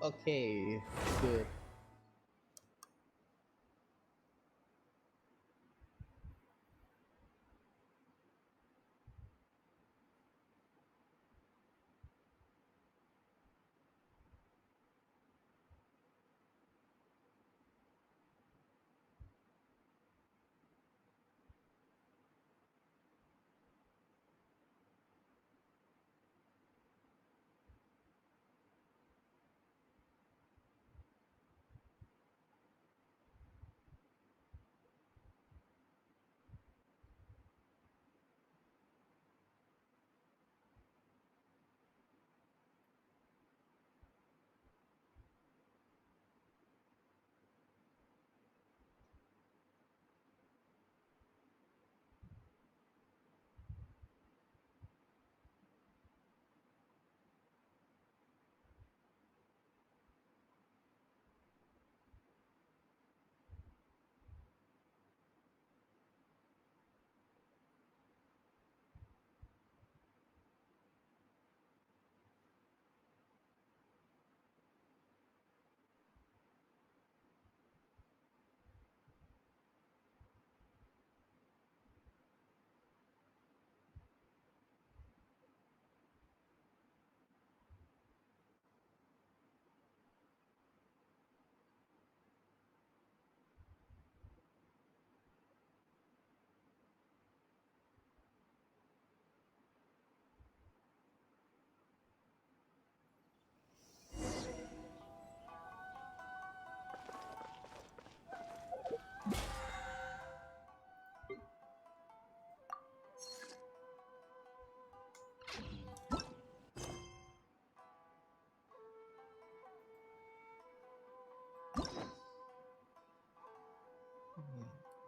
Okay, good.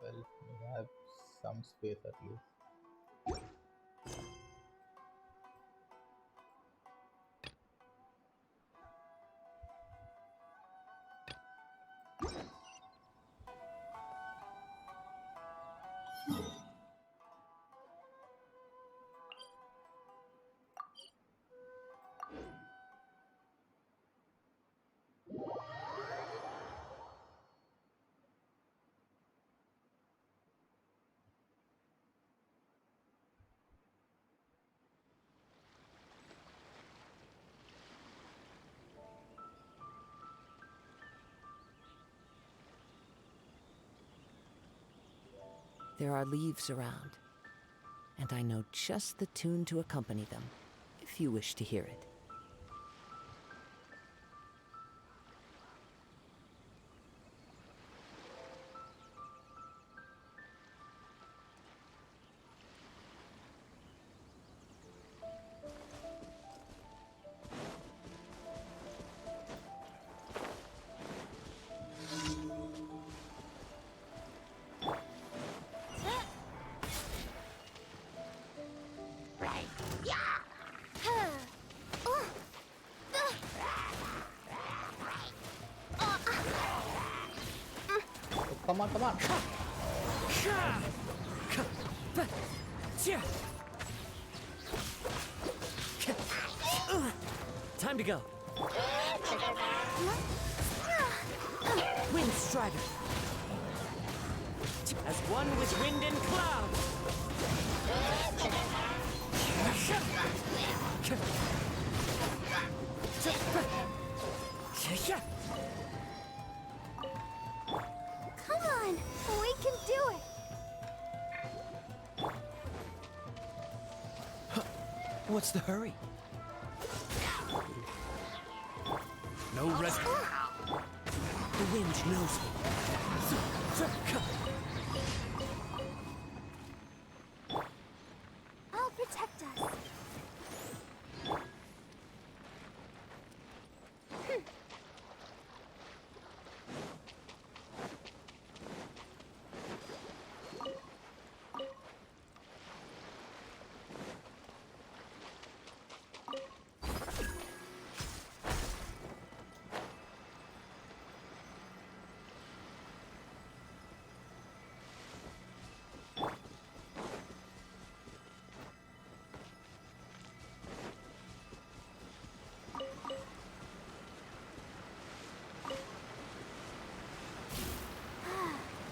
Well, we have some space at least. There are leaves around, and I know just the tune to accompany them, if you wish to hear it. Oh, come on, come on. Time to go. Wind Strider. As one with wind and cloud. Come on, we can do it. What's the hurry? No rest. The wind knows me. I'll protect us.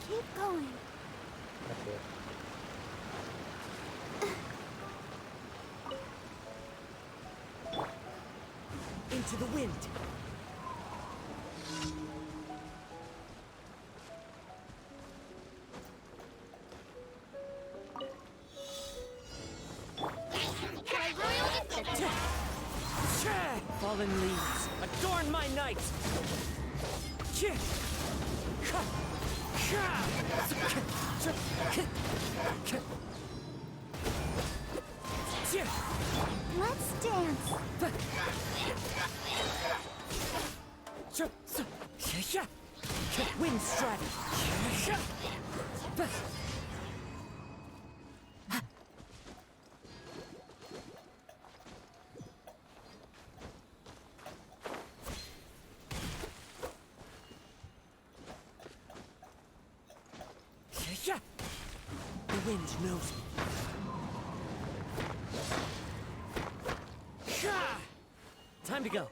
Keep going. Okay. Into the wind. Fallen leaves, adorn my night! Let's dance. Wind strike! The wind knows me. Time to go.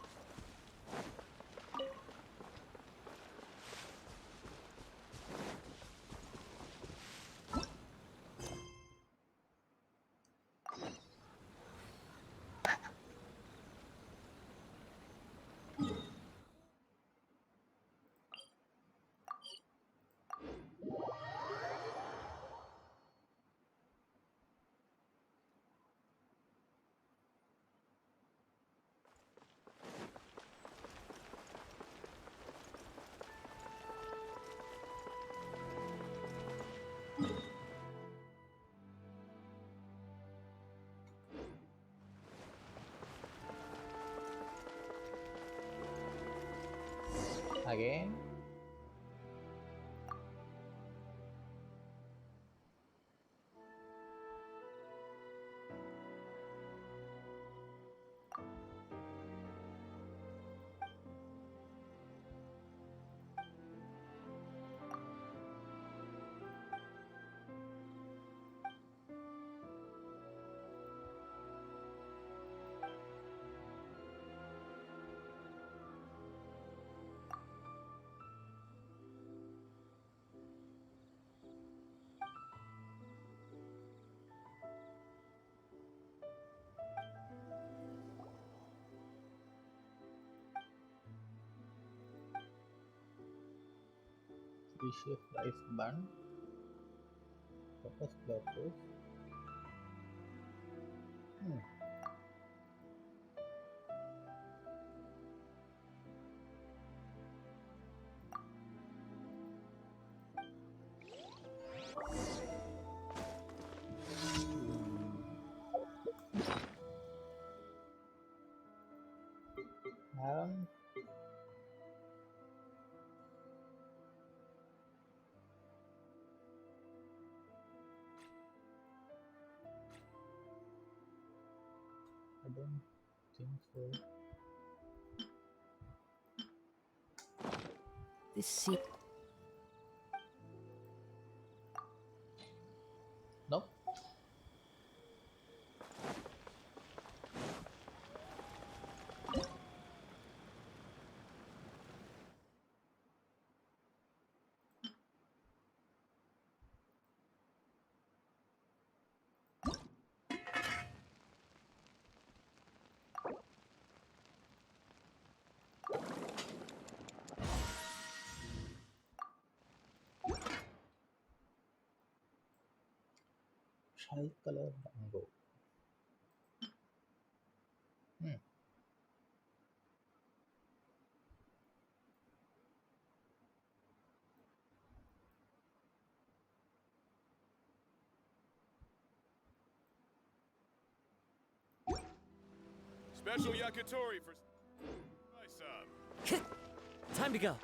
Again. Fishy rice bun. Purpose purpose. Um, I don't think so. This sea. Nope. Tri-color mango. Hmm. Special yakitori for my sub. Time to go.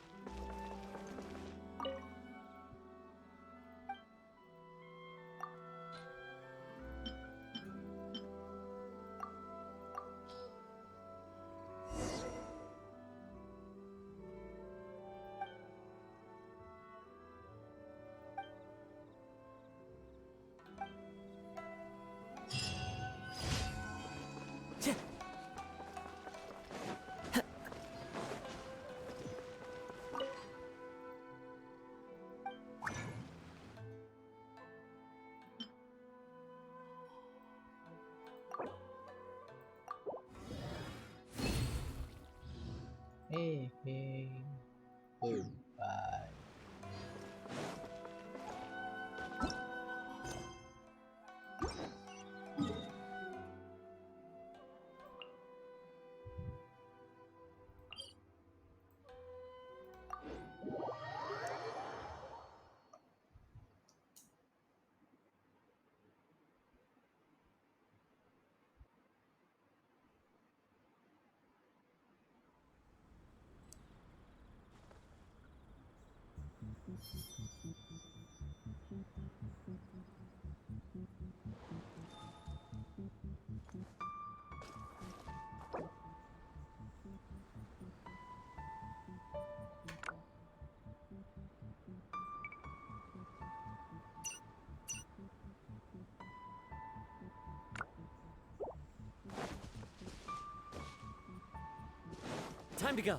Time to go.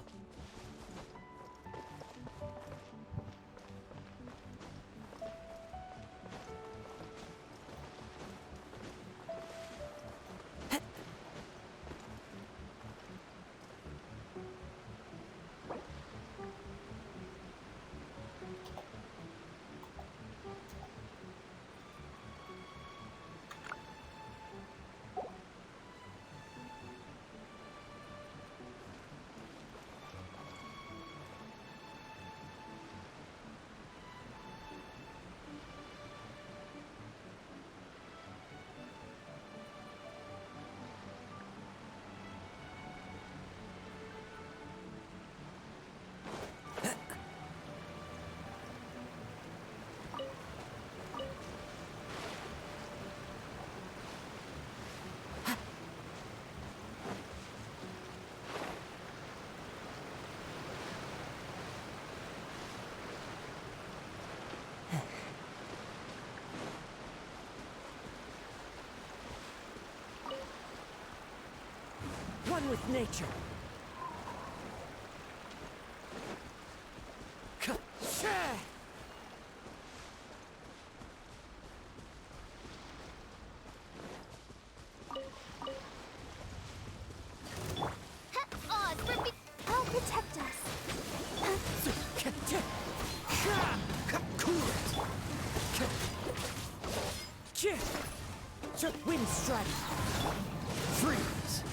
One with nature. Odds for me. I'll protect us. Cool it. Wind strike. Freeze.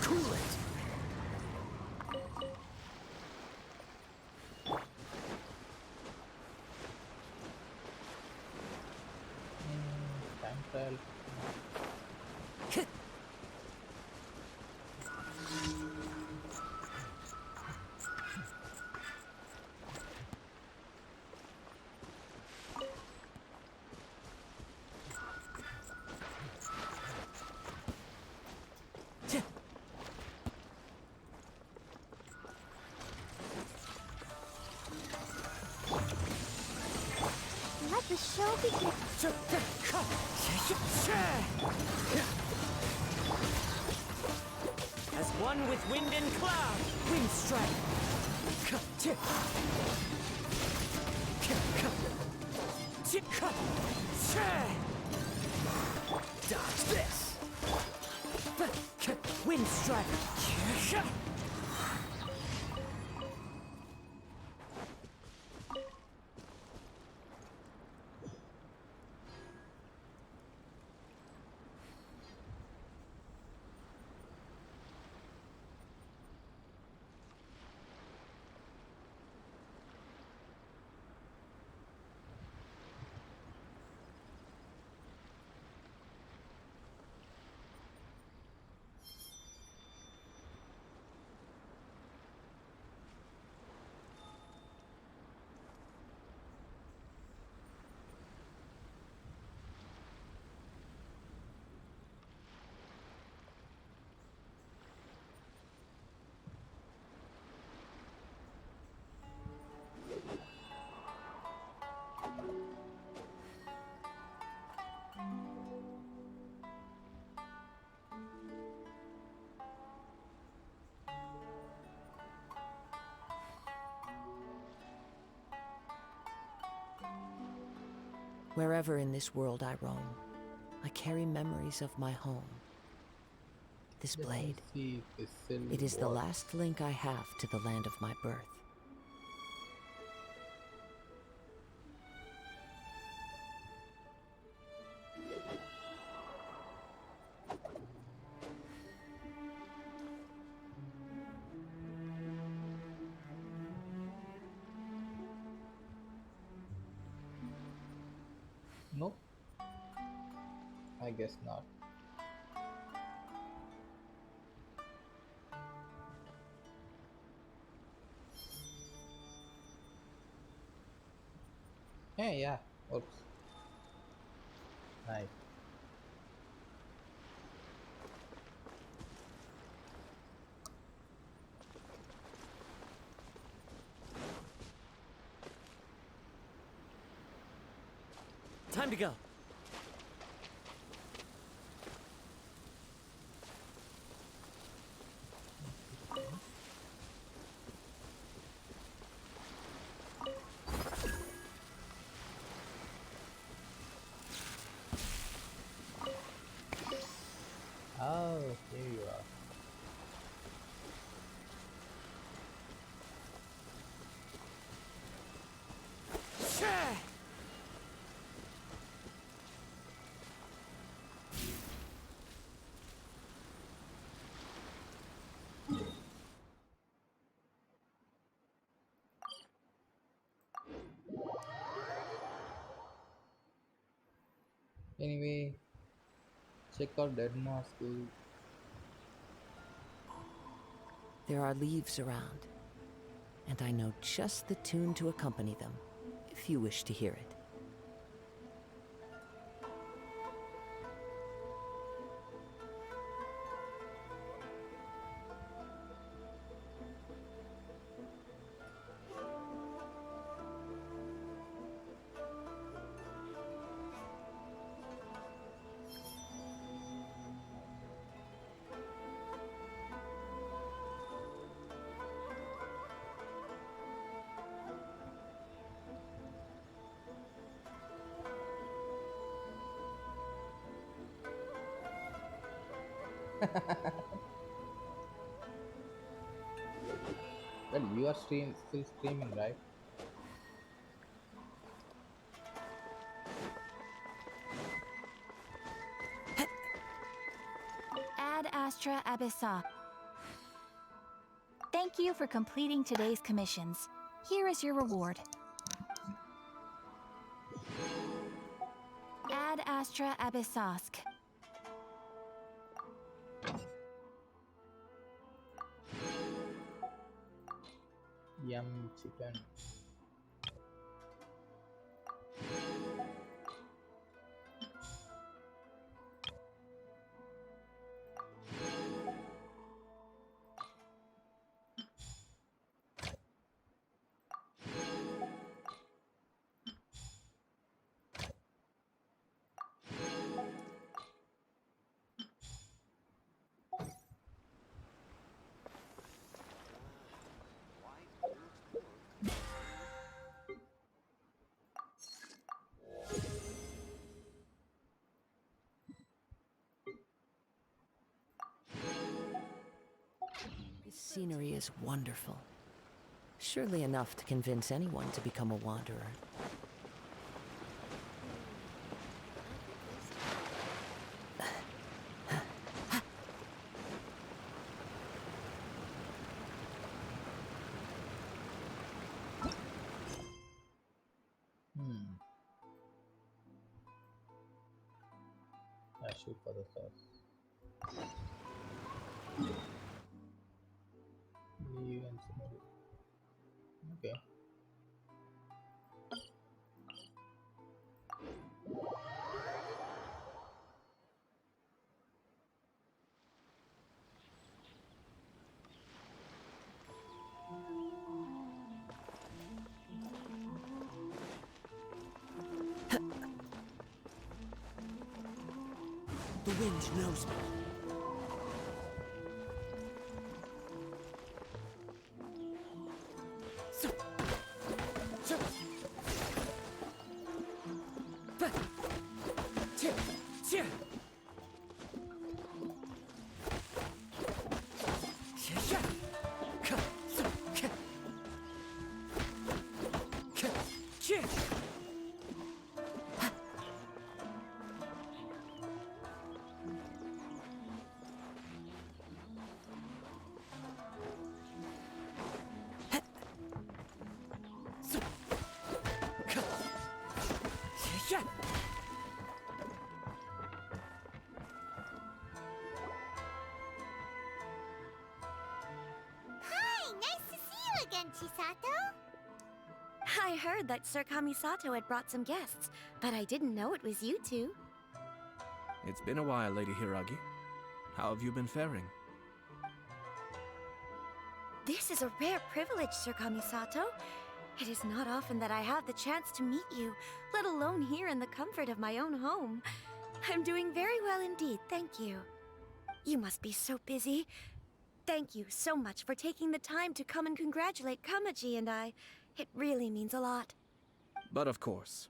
Cool it. Time trial. Let the show begin. As one with wind and cloud, wind strike. Dodge this. Wind strike. Wherever in this world I roam, I carry memories of my home. This Let me blade, see if this it is the works. last link I have to the land of my birth. Nope. I guess not. Hey, yeah. Oops. Nice. Time to go. Anyway, check out Deadmau skill. There are leaves around, and I know just the tune to accompany them, if you wish to hear it. Well, you are still streaming, right? Ad Astra Abyssa. Thank you for completing today's commissions. Here is your reward. Ad Astra Abyssask. Yum chicken. This scenery is wonderful. Surely enough to convince anyone to become a wanderer. Hmm. I shoot for the sauce. Leave and scenery. Okay. The wind knows me. Hi, nice to see you again, Chisato. I heard that Sir Kamisato had brought some guests, but I didn't know it was you two. It's been a while, Lady Hiragi. How have you been faring? This is a rare privilege, Sir Kamisato. It is not often that I have the chance to meet you, let alone here in the comfort of my own home. I'm doing very well indeed, thank you. You must be so busy. Thank you so much for taking the time to come and congratulate Kamaji and I. It really means a lot. But of course.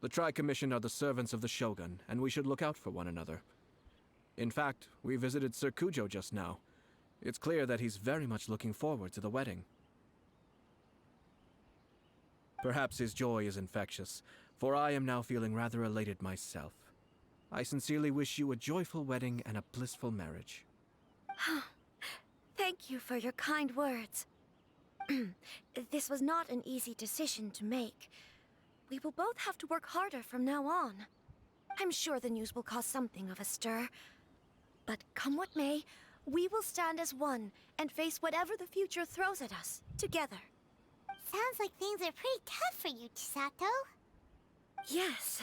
The Tri-Commission are the servants of the Shogun, and we should look out for one another. In fact, we visited Sir Kujo just now. It's clear that he's very much looking forward to the wedding. Perhaps his joy is infectious, for I am now feeling rather elated myself. I sincerely wish you a joyful wedding and a blissful marriage. Thank you for your kind words. This was not an easy decision to make. We will both have to work harder from now on. I'm sure the news will cause something of a stir. But come what may, we will stand as one and face whatever the future throws at us, together. Sounds like things are pretty tough for you, Chisato. Yes.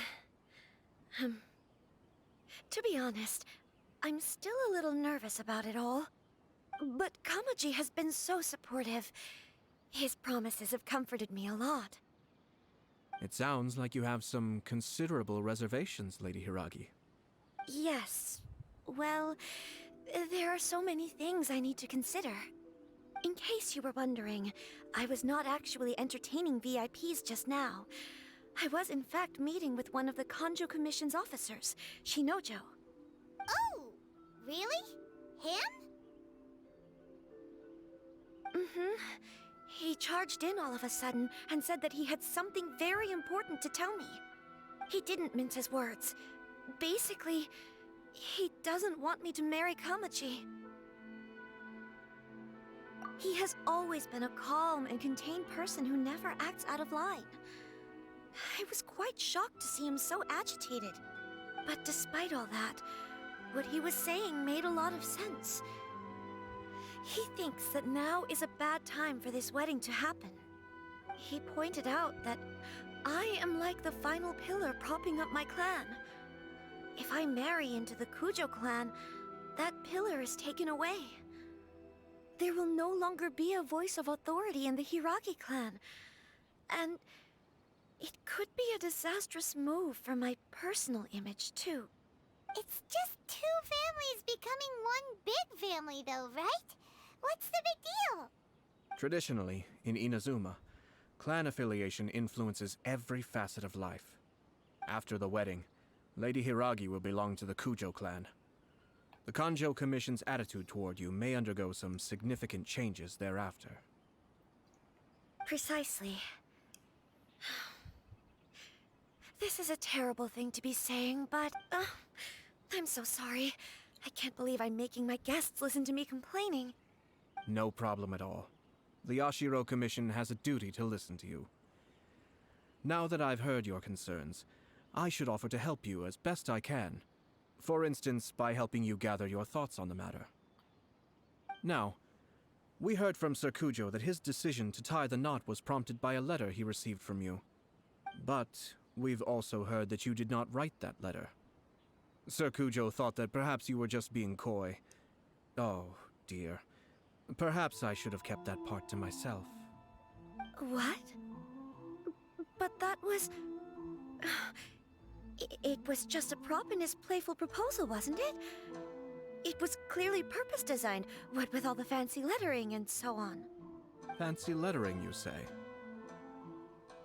To be honest, I'm still a little nervous about it all. But Kamaji has been so supportive. His promises have comforted me a lot. It sounds like you have some considerable reservations, Lady Hiragi. Yes. Well, there are so many things I need to consider. In case you were wondering, I was not actually entertaining VIPs just now. I was in fact meeting with one of the Kanjo Commission's officers, Shinojo. Oh, really? Him? Mm-hmm. He charged in all of a sudden and said that he had something very important to tell me. He didn't mince his words. Basically, he doesn't want me to marry Kamaji. He has always been a calm and contained person who never acts out of line. I was quite shocked to see him so agitated. But despite all that, what he was saying made a lot of sense. He thinks that now is a bad time for this wedding to happen. He pointed out that I am like the final pillar propping up my clan. If I marry into the Kujo clan, that pillar is taken away. There will no longer be a voice of authority in the Hiragi clan. And it could be a disastrous move for my personal image, too. It's just two families becoming one big family, though, right? What's the big deal? Traditionally, in Inazuma, clan affiliation influences every facet of life. After the wedding, Lady Hiragi will belong to the Kujo clan. The Kanjo Commission's attitude toward you may undergo some significant changes thereafter. Precisely. This is a terrible thing to be saying, but I'm so sorry. I can't believe I'm making my guests listen to me complaining. No problem at all. The Yashiro Commission has a duty to listen to you. Now that I've heard your concerns, I should offer to help you as best I can. For instance, by helping you gather your thoughts on the matter. Now, we heard from Sir Kujo that his decision to tie the knot was prompted by a letter he received from you. But we've also heard that you did not write that letter. Sir Kujo thought that perhaps you were just being coy. Oh, dear. Perhaps I should have kept that part to myself. What? But that was... It was just a prop in his playful proposal, wasn't it? It was clearly purpose-designed, what with all the fancy lettering and so on. Fancy lettering, you say?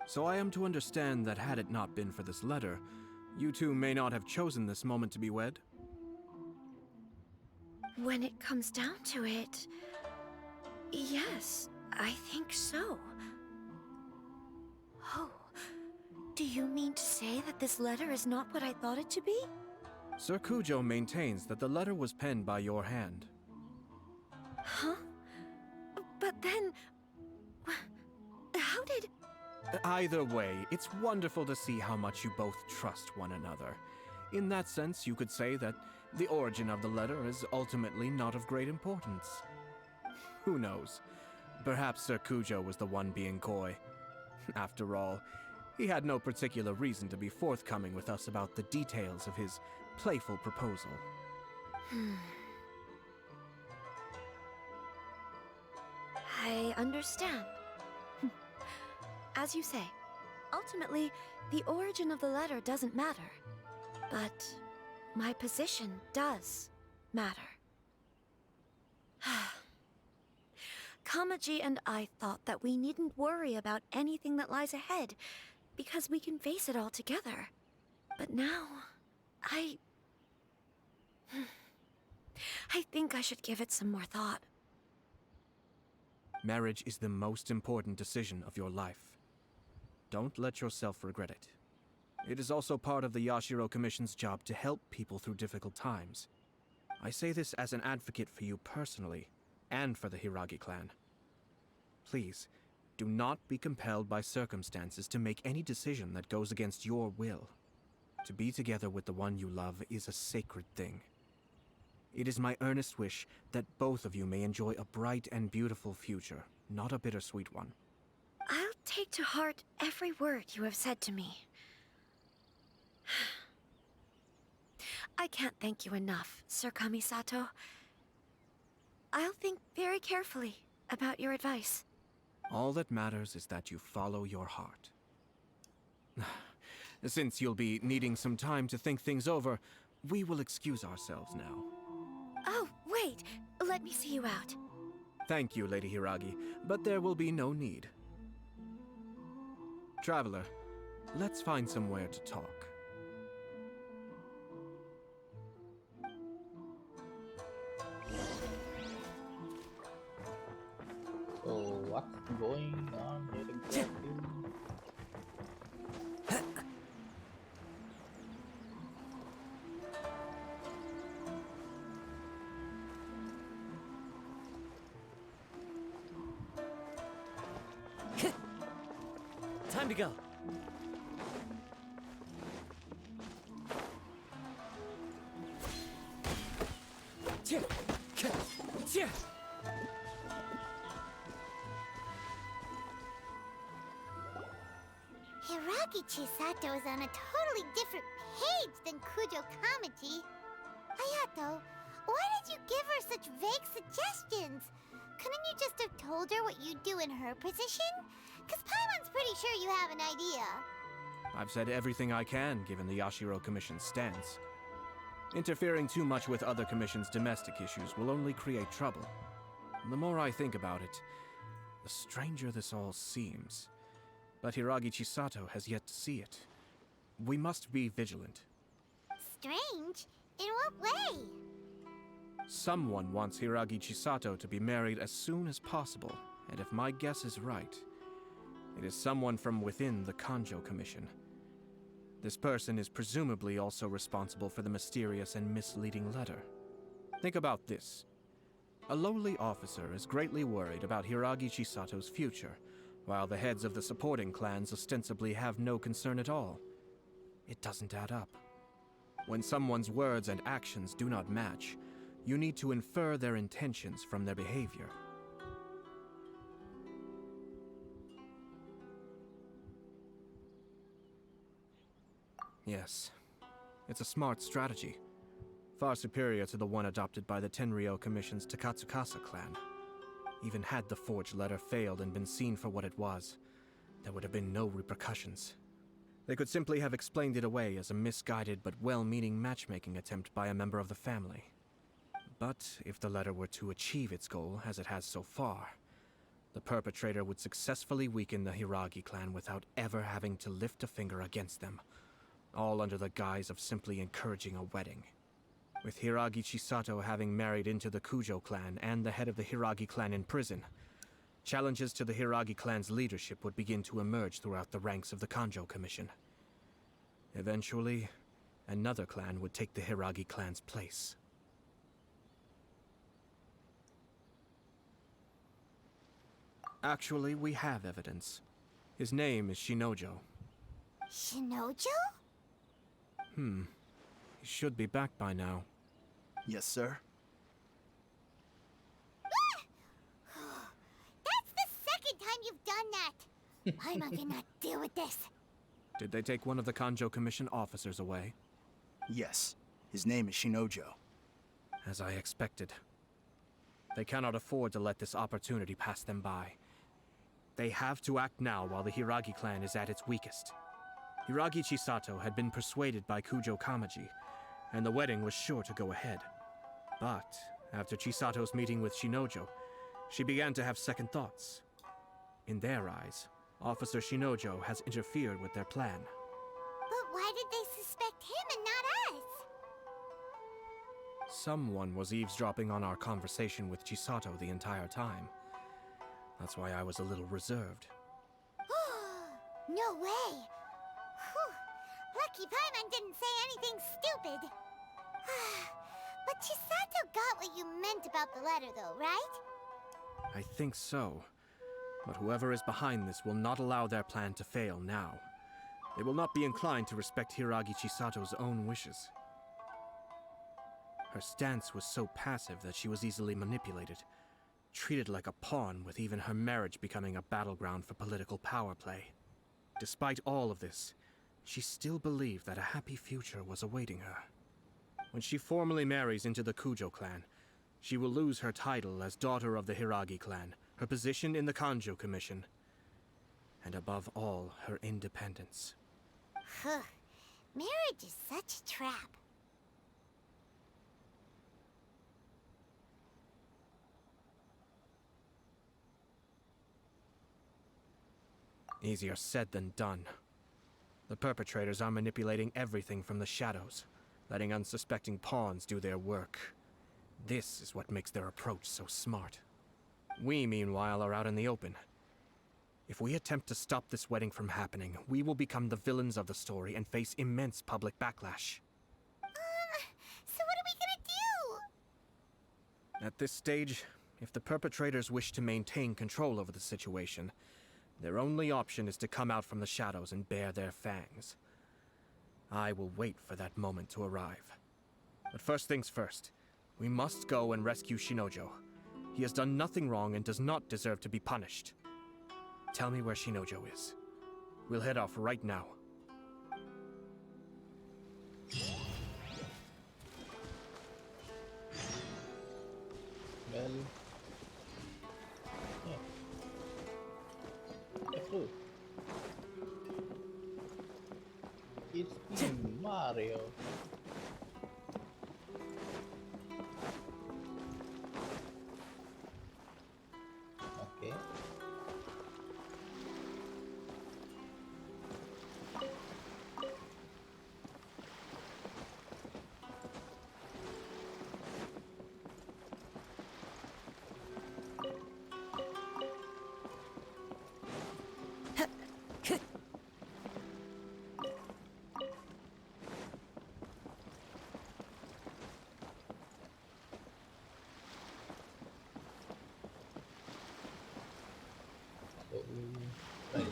So I am to understand that had it not been for this letter, you two may not have chosen this moment to be wed? When it comes down to it... yes, I think so. Oh, do you mean to say that this letter is not what I thought it to be? Sir Kujo maintains that the letter was penned by your hand. Huh? But then... how did... Either way, it's wonderful to see how much you both trust one another. In that sense, you could say that the origin of the letter is ultimately not of great importance. Who knows? Perhaps Sir Kujo was the one being coy. After all, he had no particular reason to be forthcoming with us about the details of his playful proposal. I understand. As you say, ultimately, the origin of the letter doesn't matter. But my position does matter. Kamaji and I thought that we needn't worry about anything that lies ahead, because we can face it all together. But now, I think I should give it some more thought. Marriage is the most important decision of your life. Don't let yourself regret it. It is also part of the Yashiro Commission's job to help people through difficult times. I say this as an advocate for you personally, and for the Hiragi clan. Please, do not be compelled by circumstances to make any decision that goes against your will. To be together with the one you love is a sacred thing. It is my earnest wish that both of you may enjoy a bright and beautiful future, not a bittersweet one. I'll take to heart every word you have said to me. I can't thank you enough, Sir Kamisato. I'll think very carefully about your advice. All that matters is that you follow your heart. Since you'll be needing some time to think things over, we will excuse ourselves now. Oh, wait! Let me see you out. Thank you, Lady Hiragi, but there will be no need. Traveler, let's find somewhere to talk. So what's going on here exactly? Time to go. Hiragi Chisato is on a totally different page than Kujo Kamaji. Ayato, why did you give her such vague suggestions? Couldn't you just have told her what you'd do in her position? Because Paimon's pretty sure you have an idea. I've said everything I can, given the Yashiro Commission's stance. Interfering too much with other commissions' domestic issues will only create trouble. The more I think about it, the stranger this all seems. But Hiragi Chisato has yet to see it. We must be vigilant. Strange? In what way? Someone wants Hiragi Chisato to be married as soon as possible, and if my guess is right, it is someone from within the Kanjo Commission. This person is presumably also responsible for the mysterious and misleading letter. Think about this. A lowly officer is greatly worried about Hiragi Chisato's future, while the heads of the supporting clans ostensibly have no concern at all. It doesn't add up. When someone's words and actions do not match, you need to infer their intentions from their behavior. Yes, it's a smart strategy. Far superior to the one adopted by the Tenryou Commission's Takatsukasa clan. Even had the forged letter failed and been seen for what it was, there would have been no repercussions. They could simply have explained it away as a misguided but well-meaning matchmaking attempt by a member of the family. But if the letter were to achieve its goal, as it has so far, the perpetrator would successfully weaken the Hiragi clan without ever having to lift a finger against them, all under the guise of simply encouraging a wedding. With Hiragi Chisato having married into the Kujo clan and the head of the Hiragi clan in prison, challenges to the Hiragi clan's leadership would begin to emerge throughout the ranks of the Kanjo Commission. Eventually, another clan would take the Hiragi clan's place. Actually, we have evidence. His name is Shinojo. Shinojo? He should be back by now. Yes, sir. That's the second time you've done that! Paimon cannot deal with this. Did they take one of the Kanjo Commission officers away? Yes. His name is Shinojo. As I expected. They cannot afford to let this opportunity pass them by. They have to act now while the Hiragi clan is at its weakest. Hiragi Chisato had been persuaded by Kujo Kamaji, and the wedding was sure to go ahead. But after Chisato's meeting with Shinojo, she began to have second thoughts. In their eyes, Officer Shinojo has interfered with their plan. But why did they suspect him and not us? Someone was eavesdropping on our conversation with Chisato the entire time. That's why I was a little reserved. No way! Whew. Lucky Paimon didn't say anything stupid. But Chisato got what you meant about the letter though, right? I think so. But whoever is behind this will not allow their plan to fail now. they will not be inclined to respect Hiragi Chisato's own wishes. Her stance was so passive that she was easily manipulated, treated like a pawn, with even her marriage becoming a battleground for political power play. Despite all of this, she still believed that a happy future was awaiting her. When she formally marries into the Kujo clan, she will lose her title as daughter of the Hiragi clan, her position in the Kanjo Commission, and above all, her independence. Huh. Marriage is such a trap. Easier said than done. The perpetrators are manipulating everything from the shadows, letting unsuspecting pawns do their work. This is what makes their approach so smart. We, meanwhile, are out in the open. If we attempt to stop this wedding from happening, we will become the villains of the story and face immense public backlash. So what are we gonna do? At this stage, if the perpetrators wish to maintain control over the situation, their only option is to come out from the shadows and bare their fangs. I will wait for that moment to arrive. But first things first, we must go and rescue Shinojo. He has done nothing wrong and does not deserve to be punished. Tell me where Shinojo is. We'll head off right now. Well, yeah. True. It's me, Mario. Okay. Right.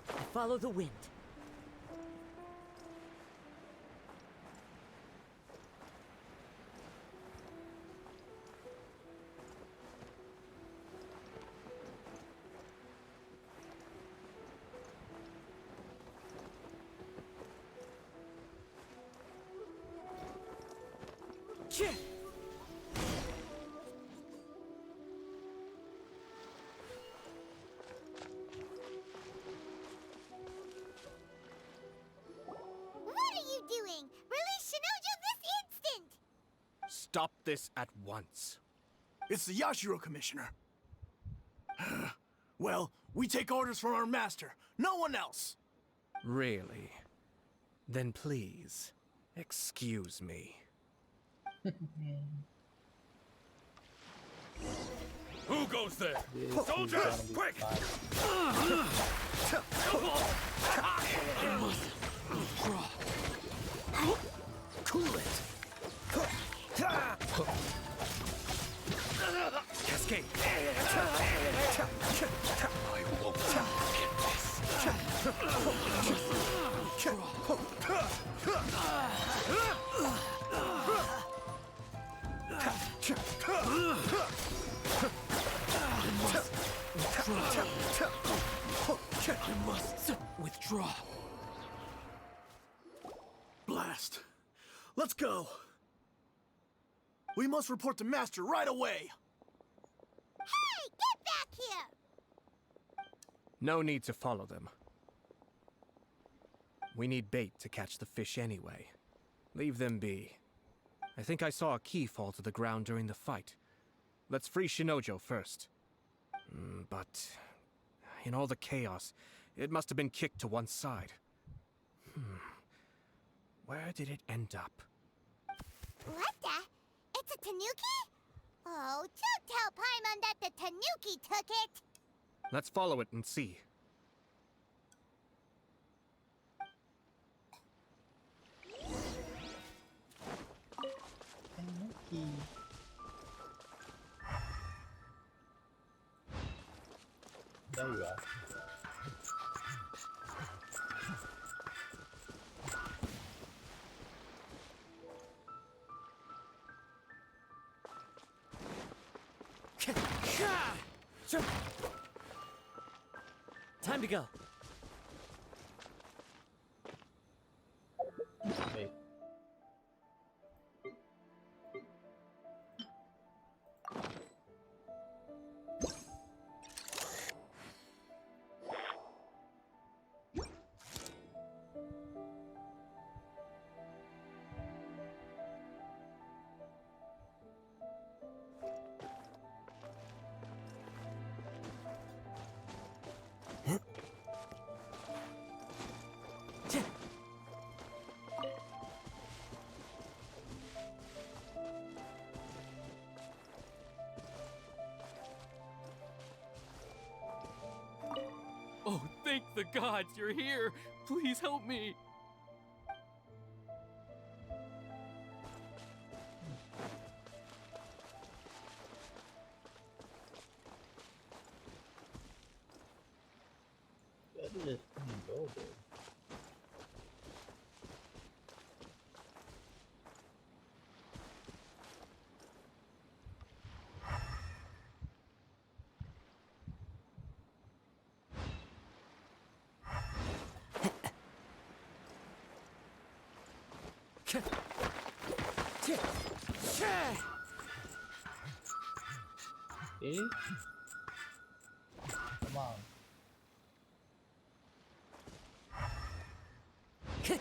I follow the wind. Chit! What are you doing? Release Shinojo this instant! Stop this at once. It's the Yashiro Commissioner. Well, we take orders from our master, no one else. Really? Then please, excuse me. Who goes there? This is Soldiers, gonna be quick! fun. Cool it. Cascade. I won't forget I must withdraw. Blast. Let's go. We must report to Master right away. Hey, get back here! No need to follow them. We need bait to catch the fish anyway. Leave them be. I think I saw a key fall to the ground during the fight. Let's free Shinojo first. But in all the chaos, it must have been kicked to one side. Where did it end up? What the? It's a tanuki? Oh, don't tell Paimon that the tanuki took it! Let's follow it and see. There you are. Time to go. Wait. Oh, thank the gods you're here! Please help me! Where did this thing go, though? Eh? Come on. Okay.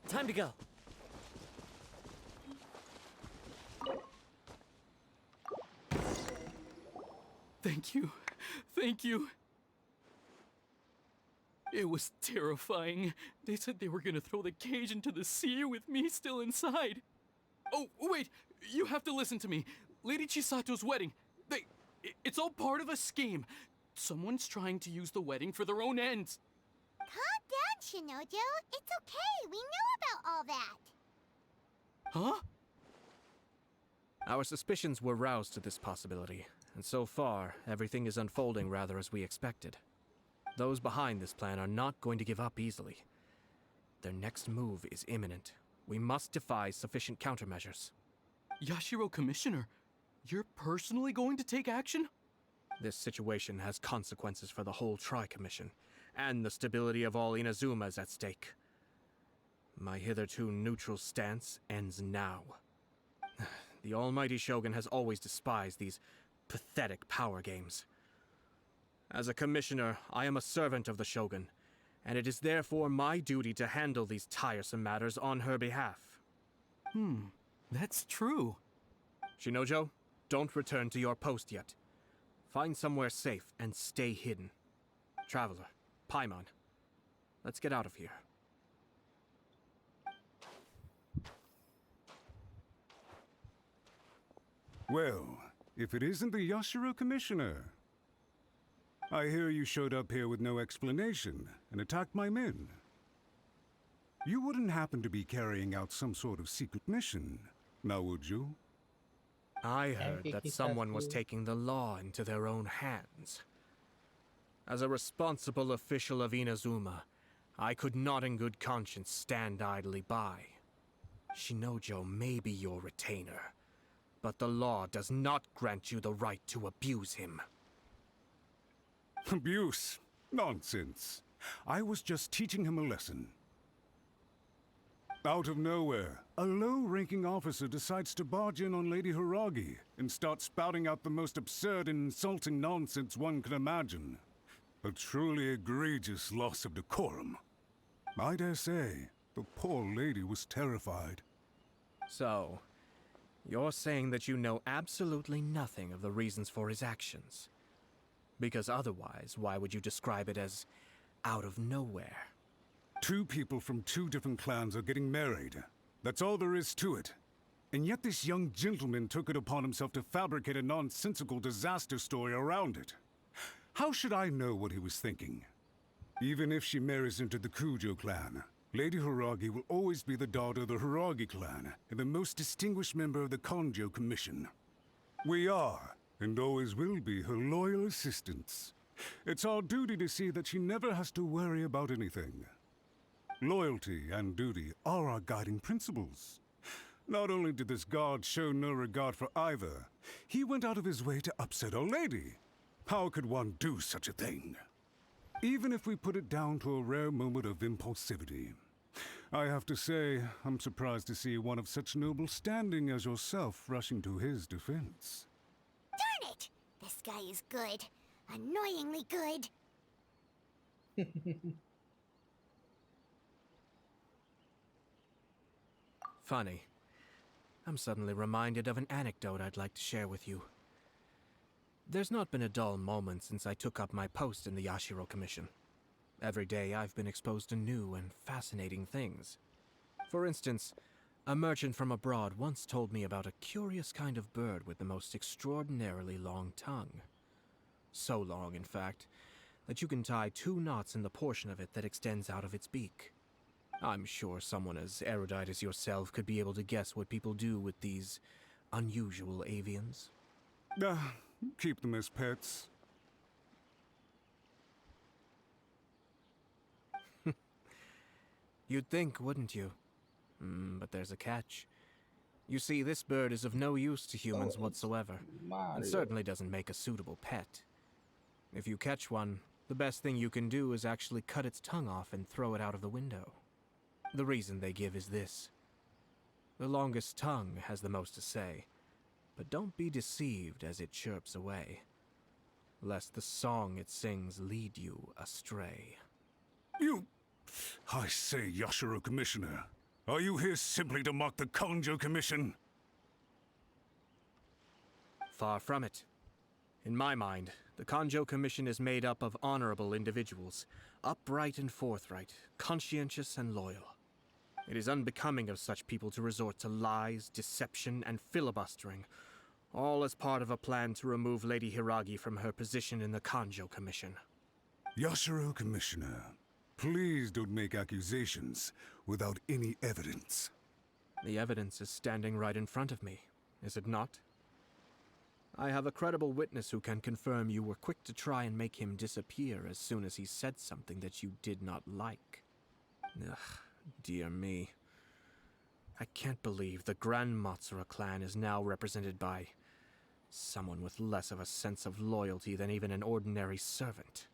Time to go. Thank you. Thank you. It was terrifying. They said they were gonna throw the cage into the sea with me still inside. Oh, wait! You have to listen to me. Lady Chisato's wedding. It's all part of a scheme. Someone's trying to use the wedding for their own ends. Calm down, Shinojo. It's okay. We know about all that. Huh? Our suspicions were roused to this possibility, and so far, everything is unfolding rather as we expected. Those behind this plan are not going to give up easily. Their next move is imminent. We must devise sufficient countermeasures. Yashiro Commissioner, you're personally going to take action? This situation has consequences for the whole Tri-Commission, and the stability of all Inazuma is at stake. My hitherto neutral stance ends now. The almighty Shogun has always despised these pathetic power games. As a commissioner, I am a servant of the Shogun, and it is therefore my duty to handle these tiresome matters on her behalf. That's true. Shinojo, don't return to your post yet. Find somewhere safe and stay hidden. Traveler, Paimon, let's get out of here. Well, if it isn't the Yashiro Commissioner. I hear you showed up here with no explanation and attacked my men. You wouldn't happen to be carrying out some sort of secret mission, now would you? I heard that someone was taking the law into their own hands. As a responsible official of Inazuma, I could not in good conscience stand idly by. Shinojo may be your retainer, but the law does not grant you the right to abuse him. Abuse? Nonsense. I was just teaching him a lesson. Out of nowhere, a low-ranking officer decides to barge in on Lady Hiragi and start spouting out the most absurd and insulting nonsense one can imagine. A truly egregious loss of decorum. I dare say, the poor lady was terrified. So, you're saying that you know absolutely nothing of the reasons for his actions? Because otherwise, why would you describe it as out of nowhere? Two people from two different clans are getting married. That's all there is to it. And yet this young gentleman took it upon himself to fabricate a nonsensical disaster story around it. How should I know what he was thinking? Even if she marries into the Kujo clan, Lady Hiragi will always be the daughter of the Hiragi clan and the most distinguished member of the Kanjo Commission. We are, and always will be, her loyal assistants. It's our duty to see that she never has to worry about anything. Loyalty and duty are our guiding principles. Not only did this guard show no regard for either, he went out of his way to upset our lady. How could one do such a thing? Even if we put it down to a rare moment of impulsivity. I have to say, I'm surprised to see one of such noble standing as yourself rushing to his defense. Darn it! This guy is good. Annoyingly good. Funny. I'm suddenly reminded of an anecdote I'd like to share with you. There's not been a dull moment since I took up my post in the Yashiro Commission. Every day I've been exposed to new and fascinating things. For instance, a merchant from abroad once told me about a curious kind of bird with the most extraordinarily long tongue. So long, in fact, that you can tie 2 knots in the portion of it that extends out of its beak. I'm sure someone as erudite as yourself could be able to guess what people do with these unusual avians. Keep them as pets. You'd think, wouldn't you? But there's a catch. You see, this bird is of no use to humans whatsoever, and certainly doesn't make a suitable pet. If you catch one, the best thing you can do is actually cut its tongue off and throw it out of the window. The reason they give is this. The longest tongue has the most to say, but don't be deceived as it chirps away, lest the song it sings lead you astray. I say, Yashiro Commissioner, are you here simply to mock the Kanjo Commission? Far from it. In my mind, the Kanjo Commission is made up of honorable individuals, upright and forthright, conscientious and loyal. It is unbecoming of such people to resort to lies, deception, and filibustering, all as part of a plan to remove Lady Hiragi from her position in the Kanjo Commission. Yashiro Commissioner, please don't make accusations without any evidence. The evidence is standing right in front of me, is it not? I have a credible witness who can confirm you were quick to try and make him disappear as soon as he said something that you did not like. Ugh. Dear me. I can't believe the Grand Matsura clan is now represented by someone with less of a sense of loyalty than even an ordinary servant.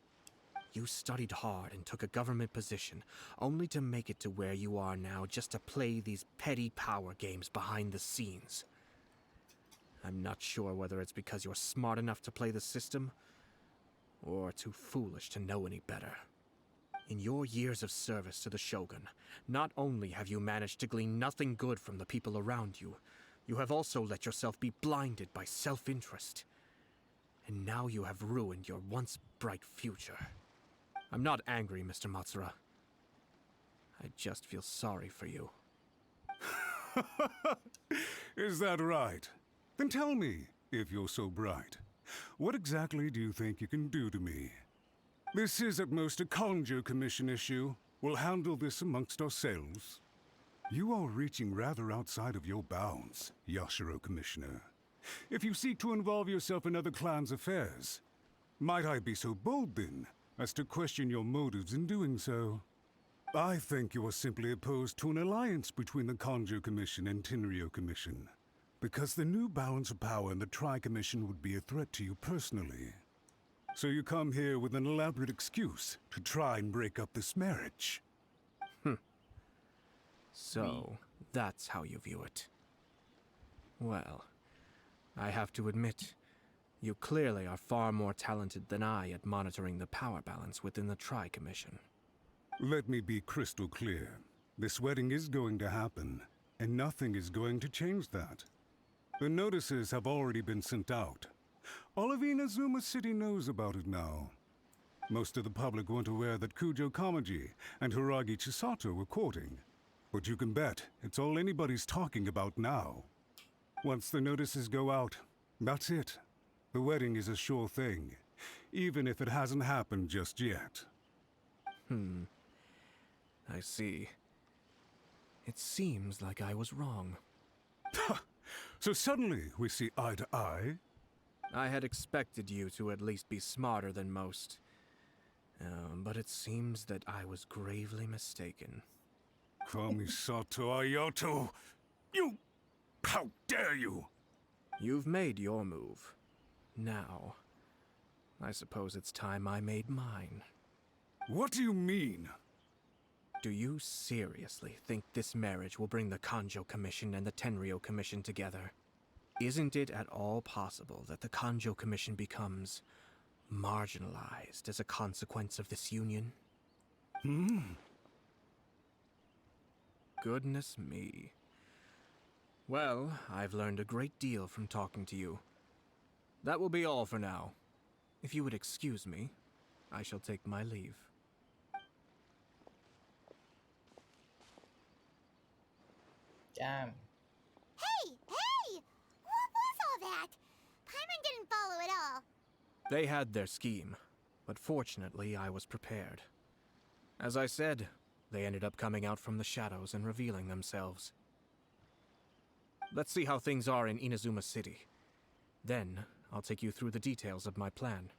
You studied hard and took a government position, only to make it to where you are now just to play these petty power games behind the scenes. I'm not sure whether it's because you're smart enough to play the system, or too foolish to know any better. In your years of service to the Shogun, not only have you managed to glean nothing good from the people around you, you have also let yourself be blinded by self-interest. And now you have ruined your once bright future. I'm not angry, Mr. Matsura. I just feel sorry for you. Is that right? Then tell me, if you're so bright, what exactly do you think you can do to me? This is at most a Kanjo Commission issue. We'll handle this amongst ourselves. You are reaching rather outside of your bounds, Yashiro Commissioner. If you seek to involve yourself in other clans' affairs, might I be so bold then, as to question your motives in doing so? I think you are simply opposed to an alliance between the Kanjo Commission and Tenryo Commission, because the new balance of power in the Tri-Commission would be a threat to you personally. So you come here with an elaborate excuse to try and break up this marriage. So, that's how you view it. Well, I have to admit, you clearly are far more talented than I at monitoring the power balance within the Tri-Commission. Let me be crystal clear. This wedding is going to happen, and nothing is going to change that. The notices have already been sent out. All of Inazuma City knows about it now. Most of the public weren't aware that Kujo Kamaji and Hiragi Chisato were courting. But you can bet it's all anybody's talking about now. Once the notices go out, that's it. The wedding is a sure thing, even if it hasn't happened just yet. I see. It seems like I was wrong. So suddenly we see eye to eye? I had expected you to at least be smarter than most. But it seems that I was gravely mistaken. Kamisato Ayato! You... How dare you! You've made your move. Now, I suppose it's time I made mine. What do you mean? Do you seriously think this marriage will bring the Kanjo Commission and the Tenryou Commission together? Isn't it at all possible that the Kanjo Commission becomes marginalized as a consequence of this union? Goodness me. Well, I've learned a great deal from talking to you. That will be all for now. If you would excuse me, I shall take my leave. Damn. Hey! Hey! What was all that? Paimon didn't follow at all. They had their scheme, but fortunately I was prepared. As I said, they ended up coming out from the shadows and revealing themselves. Let's see how things are in Inazuma City. Then, I'll take you through the details of my plan.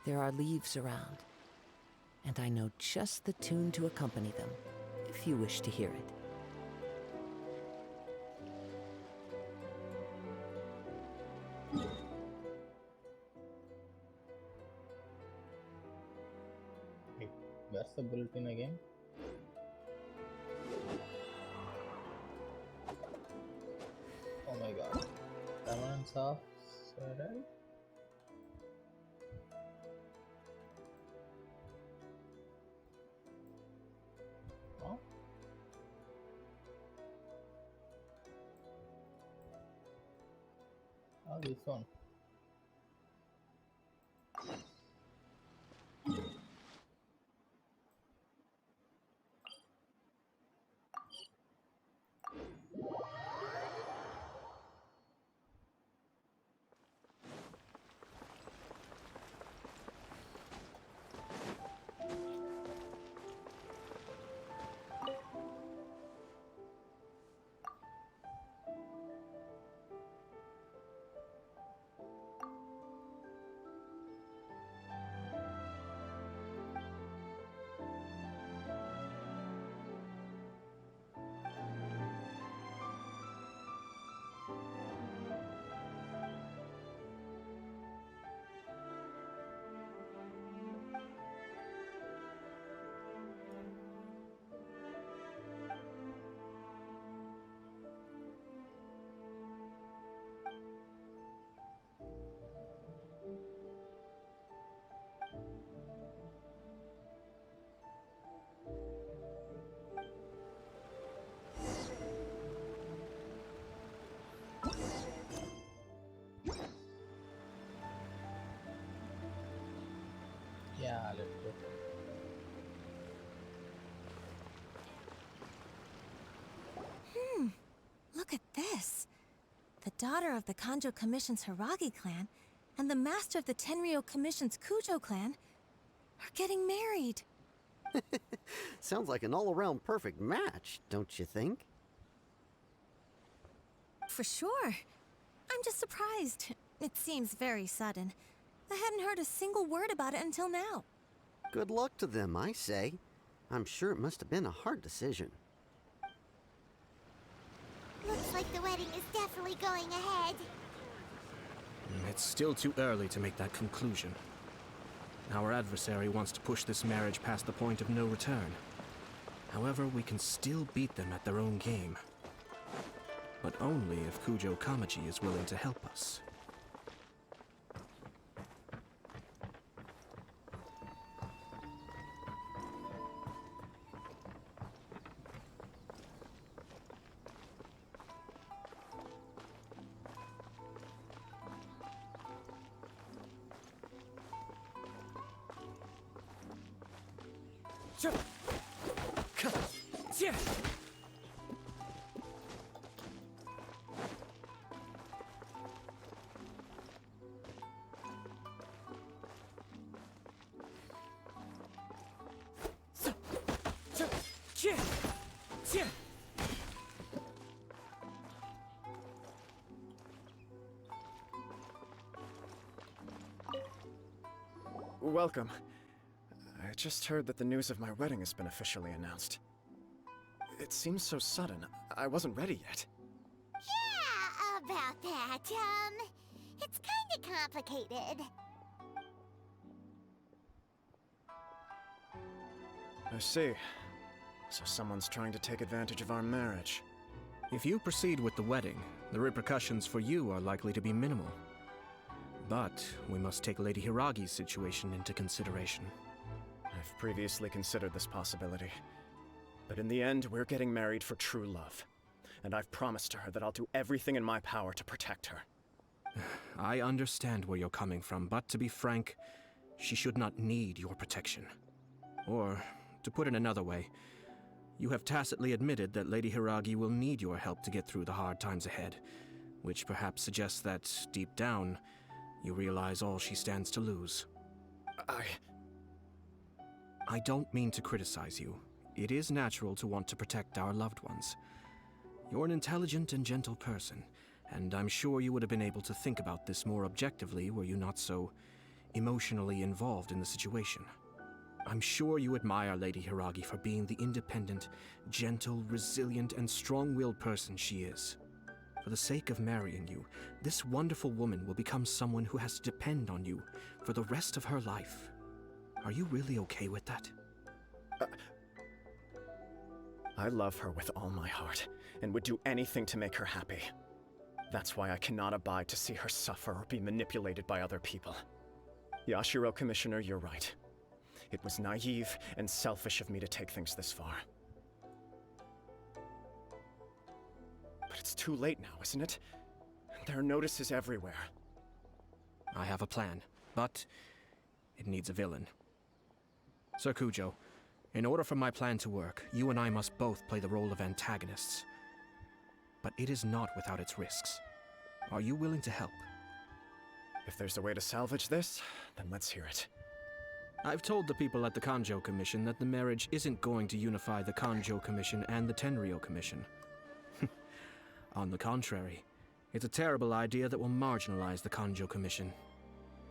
There are leaves around, and I know just the tune to accompany them, if you wish to hear it. Wait, where's the bulletin again? Oh my god. Remnants of Sarai? Oh? Oh, this one. Yeah, let's go. Look at this. The daughter of the Kanjo Commission's Hiragi clan and the master of the Tenryou Commission's Kujo clan are getting married. Sounds like an all-around perfect match, don't you think? For sure. I'm just surprised. It seems very sudden. I hadn't heard a single word about it until now. Good luck to them, I say. I'm sure it must have been a hard decision. Looks like the wedding is definitely going ahead. It's still too early to make that conclusion. Our adversary wants to push this marriage past the point of no return. However, we can still beat them at their own game. But only if Kujo Kamaji is willing to help us. Welcome. I just heard that the news of my wedding has been officially announced. It seems so sudden. I wasn't ready yet. Yeah, about that. It's kinda complicated. I see. So someone's trying to take advantage of our marriage. If you proceed with the wedding, the repercussions for you are likely to be minimal. But we must take Lady Hiragi's situation into consideration. I've previously considered this possibility. But in the end, we're getting married for true love. And I've promised her that I'll do everything in my power to protect her. I understand where you're coming from, but to be frank, she should not need your protection. Or, to put it another way, you have tacitly admitted that Lady Hiragi will need your help to get through the hard times ahead, which perhaps suggests that, deep down, you realize all she stands to lose. I don't mean to criticize you. It is natural to want to protect our loved ones. You're an intelligent and gentle person, and I'm sure you would have been able to think about this more objectively were you not so emotionally involved in the situation. I'm sure you admire Lady Hiragi for being the independent, gentle, resilient, and strong-willed person she is. For the sake of marrying you, this wonderful woman will become someone who has to depend on you for the rest of her life. Are you really okay with that? I love her with all my heart, and would do anything to make her happy. That's why I cannot abide to see her suffer or be manipulated by other people. Yashiro, Commissioner, you're right. It was naive and selfish of me to take things this far. But it's too late now, isn't it? There are notices everywhere. I have a plan, but it needs a villain. Sir Kujo, in order for my plan to work, you and I must both play the role of antagonists. But it is not without its risks. Are you willing to help? If there's a way to salvage this, then let's hear it. I've told the people at the Kanjo Commission that the marriage isn't going to unify the Kanjo Commission and the Tenryou Commission. On the contrary, it's a terrible idea that will marginalize the Kanjo Commission.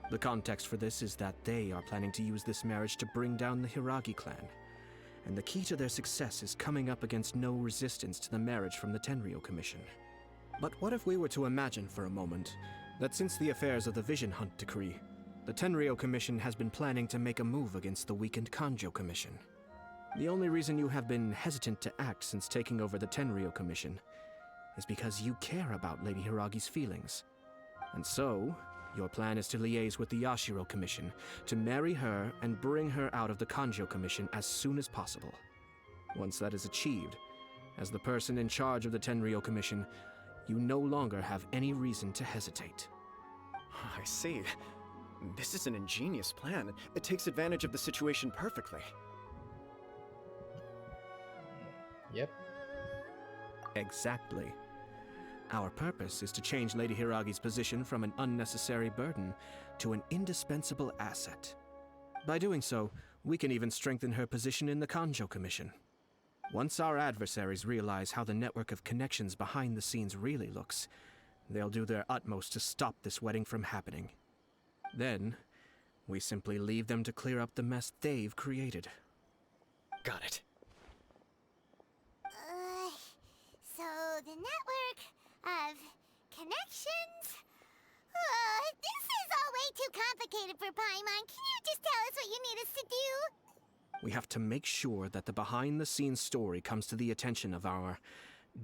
The context for this is that they are planning to use this marriage to bring down the Hiragi clan, and the key to their success is coming up against no resistance to the marriage from the Tenryou Commission. But what if we were to imagine for a moment that since the affairs of the Vision Hunt Decree, the Tenryou Commission has been planning to make a move against the weakened Kanjo Commission? The only reason you have been hesitant to act since taking over the Tenryou Commission is because you care about Lady Hiragi's feelings. And so, your plan is to liaise with the Yashiro Commission to marry her and bring her out of the Kanjo Commission as soon as possible. Once that is achieved, as the person in charge of the Tenryou Commission, you no longer have any reason to hesitate. I see. This is an ingenious plan. It takes advantage of the situation perfectly. Yep. Exactly. Our purpose is to change Lady Hiragi's position from an unnecessary burden to an indispensable asset. By doing so, we can even strengthen her position in the Kanjo Commission. Once our adversaries realize how the network of connections behind the scenes really looks, they'll do their utmost to stop this wedding from happening. Then, we simply leave them to clear up the mess they've created. Got it. So the network of connections? This is all way too complicated for Paimon. Can you just tell us what you need us to do? We have to make sure that the behind-the-scenes story comes to the attention of our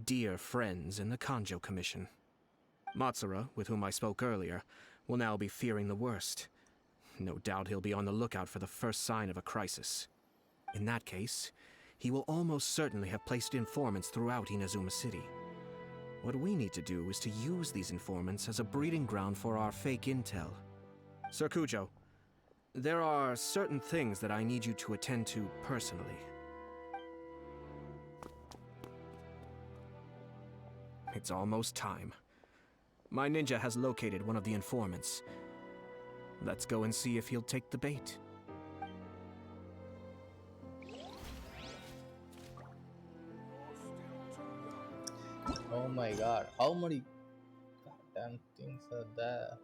dear friends in the Kanjo Commission. Matsura, with whom I spoke earlier, will now be fearing the worst. No doubt he'll be on the lookout for the first sign of a crisis. In that case, he will almost certainly have placed informants throughout Inazuma City. What we need to do is to use these informants as a breeding ground for our fake intel. Sir Kujo, there are certain things that I need you to attend to personally. It's almost time. My ninja has located one of the informants. Let's go and see if he'll take the bait. Oh my god, how many goddamn things are there?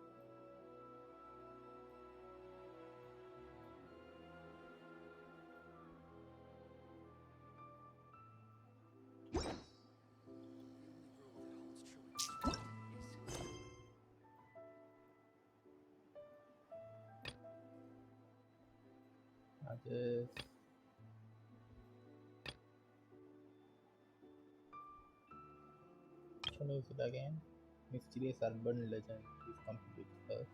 I just which one is it again? Mysterious urban legend is complete first.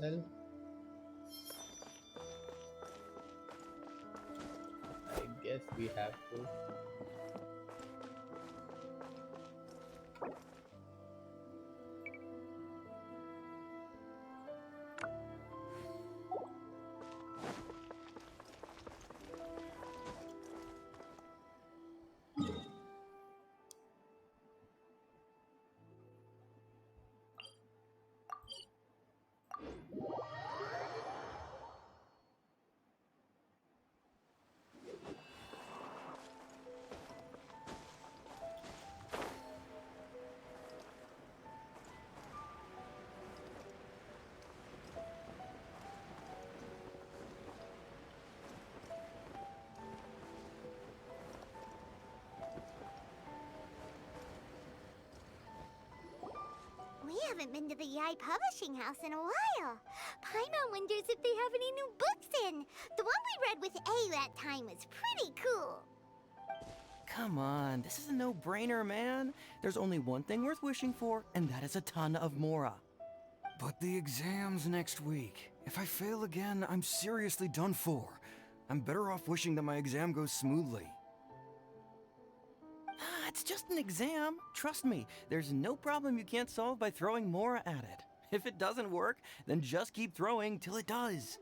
Well, I guess we have to. We haven't been to the Yai Publishing House in a while. Paimon wonders if they have any new books in. The one we read with A that time was pretty cool. Come on, this is a no-brainer, man. There's only one thing worth wishing for, and that is a ton of Mora. But the exam's next week. If I fail again, I'm seriously done for. I'm better off wishing that my exam goes smoothly. It's just an exam. Trust me, there's no problem you can't solve by throwing Mora at it. If it doesn't work, then just keep throwing till it does.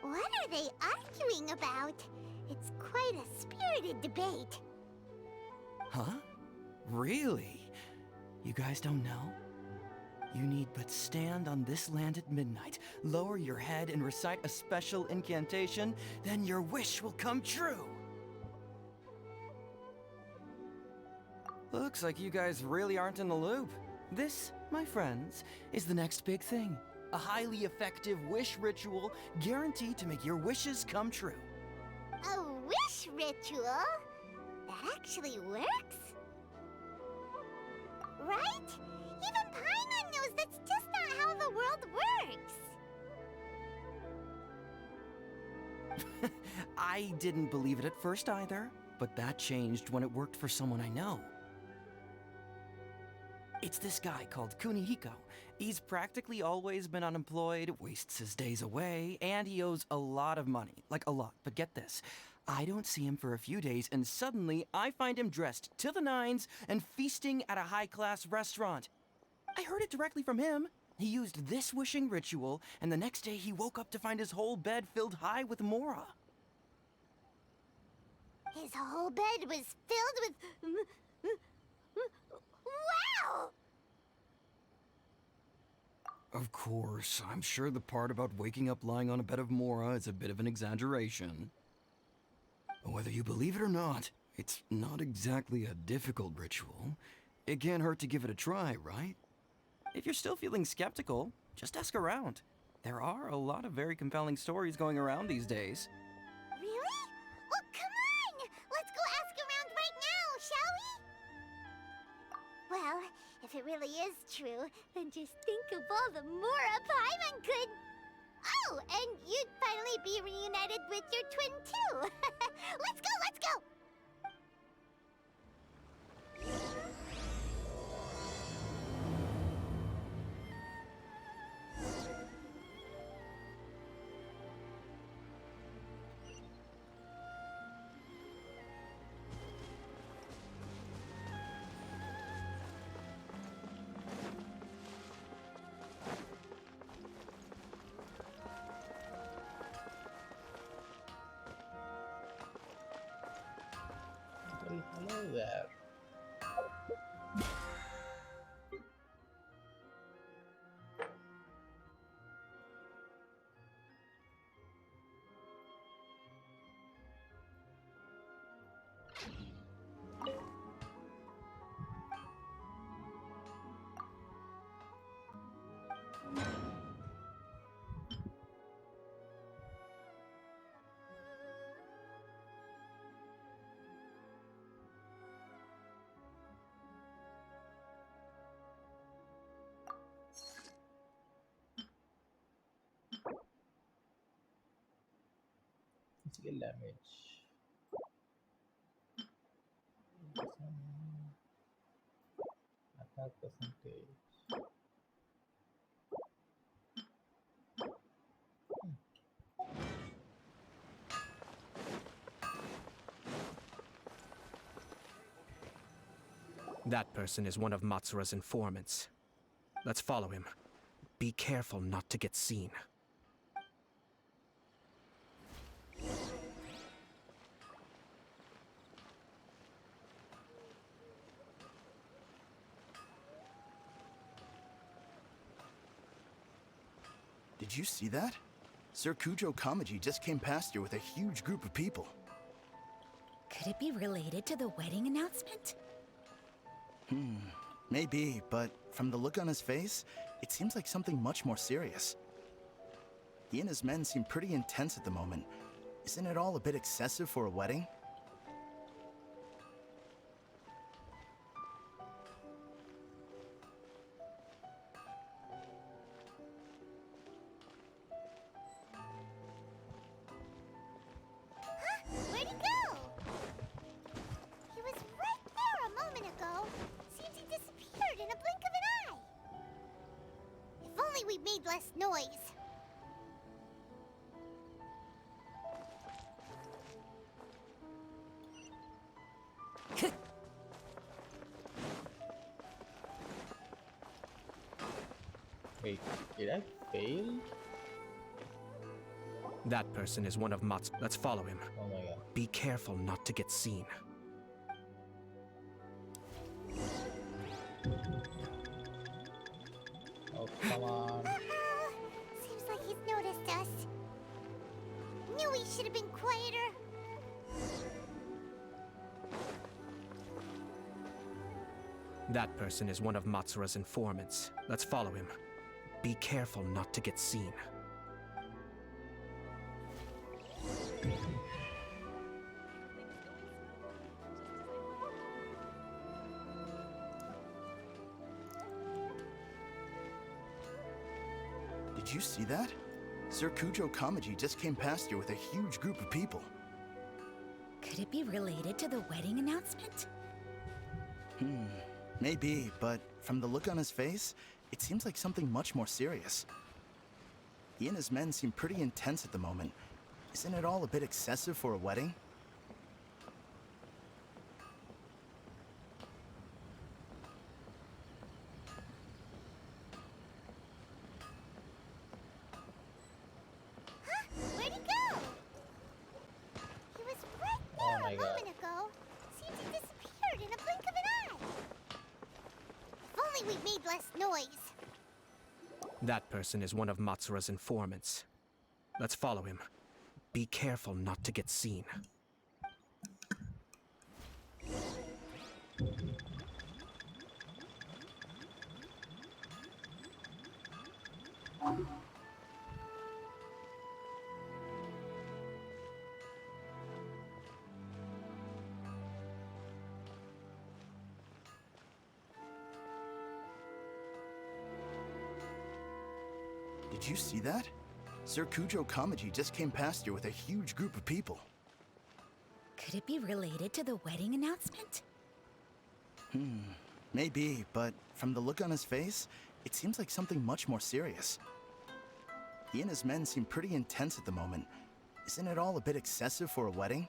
What are they arguing about? It's quite a spirited debate. Huh? Really? You guys don't know? You need but stand on this land at midnight, lower your head and recite a special incantation, then your wish will come true. Looks like you guys really aren't in the loop. This, my friends, is the next big thing. A highly effective wish ritual guaranteed to make your wishes come true. A wish ritual? That actually works? Right? Even Paimon knows that's just not how the world works. I didn't believe it at first either, but that changed when it worked for someone I know. It's this guy called Kunihiko. He's practically always been unemployed, wastes his days away, and he owes a lot of money. Like a lot. But get this. I don't see him for a few days, and suddenly I find him dressed to the nines and feasting at a high-class restaurant. I heard it directly from him. He used this wishing ritual, and the next day he woke up to find his whole bed filled high with Mora. His whole bed was filled with... Wow! Of course, I'm sure the part about waking up lying on a bed of Mora is a bit of an exaggeration. Whether you believe it or not, it's not exactly a difficult ritual. It can't hurt to give it a try, right? If you're still feeling skeptical, just ask around. There are a lot of very compelling stories going around these days. Really? Well, come on! Let's go ask around right now, shall we? Well, if it really is true, then just think of all the Mora Paimon could... Oh, and you'd finally be reunited with your twin, too! Let's go, let's go! Well, hello there. Physical damage. Attack percentage. That person is one of Matsura's informants. Let's follow him. Be careful not to get seen. Did you see that? Sir Kujo Kamaji just came past here with a huge group of people. Could it be related to the wedding announcement? Maybe, but from the look on his face, it seems like something much more serious. He and his men seem pretty intense at the moment. Isn't it all a bit excessive for a wedding? Where'd he go? He was right there a moment ago. Seems he disappeared in a blink of an eye. If only we made less noise. Wait, did I fail? That person is one of Mats. Let's follow him. Oh my god. Be careful not to get seen. Oh, come on. Seems like he's noticed us. Knew we should have been quieter. That person is one of Matsura's informants. Let's follow him. Be careful not to get seen. Did you see that? Sir Kujo Kamaji just came past here with a huge group of people. Could it be related to the wedding announcement? Maybe, but from the look on his face, it seems like something much more serious. He and his men seem pretty intense at the moment. Isn't it all a bit excessive for a wedding? Where'd he go? He was right Oh there my a god. moment ago. Seems he disappeared in a blink of an eye. If only we made less noise. That person is one of Matsura's informants. Let's follow him. Be careful not to get seen. Did you see that? Sir Kujo Kamaji just came past here with a huge group of people. Could it be related to the wedding announcement? Maybe, but from the look on his face, it seems like something much more serious. He and his men seem pretty intense at the moment. Isn't it all a bit excessive for a wedding?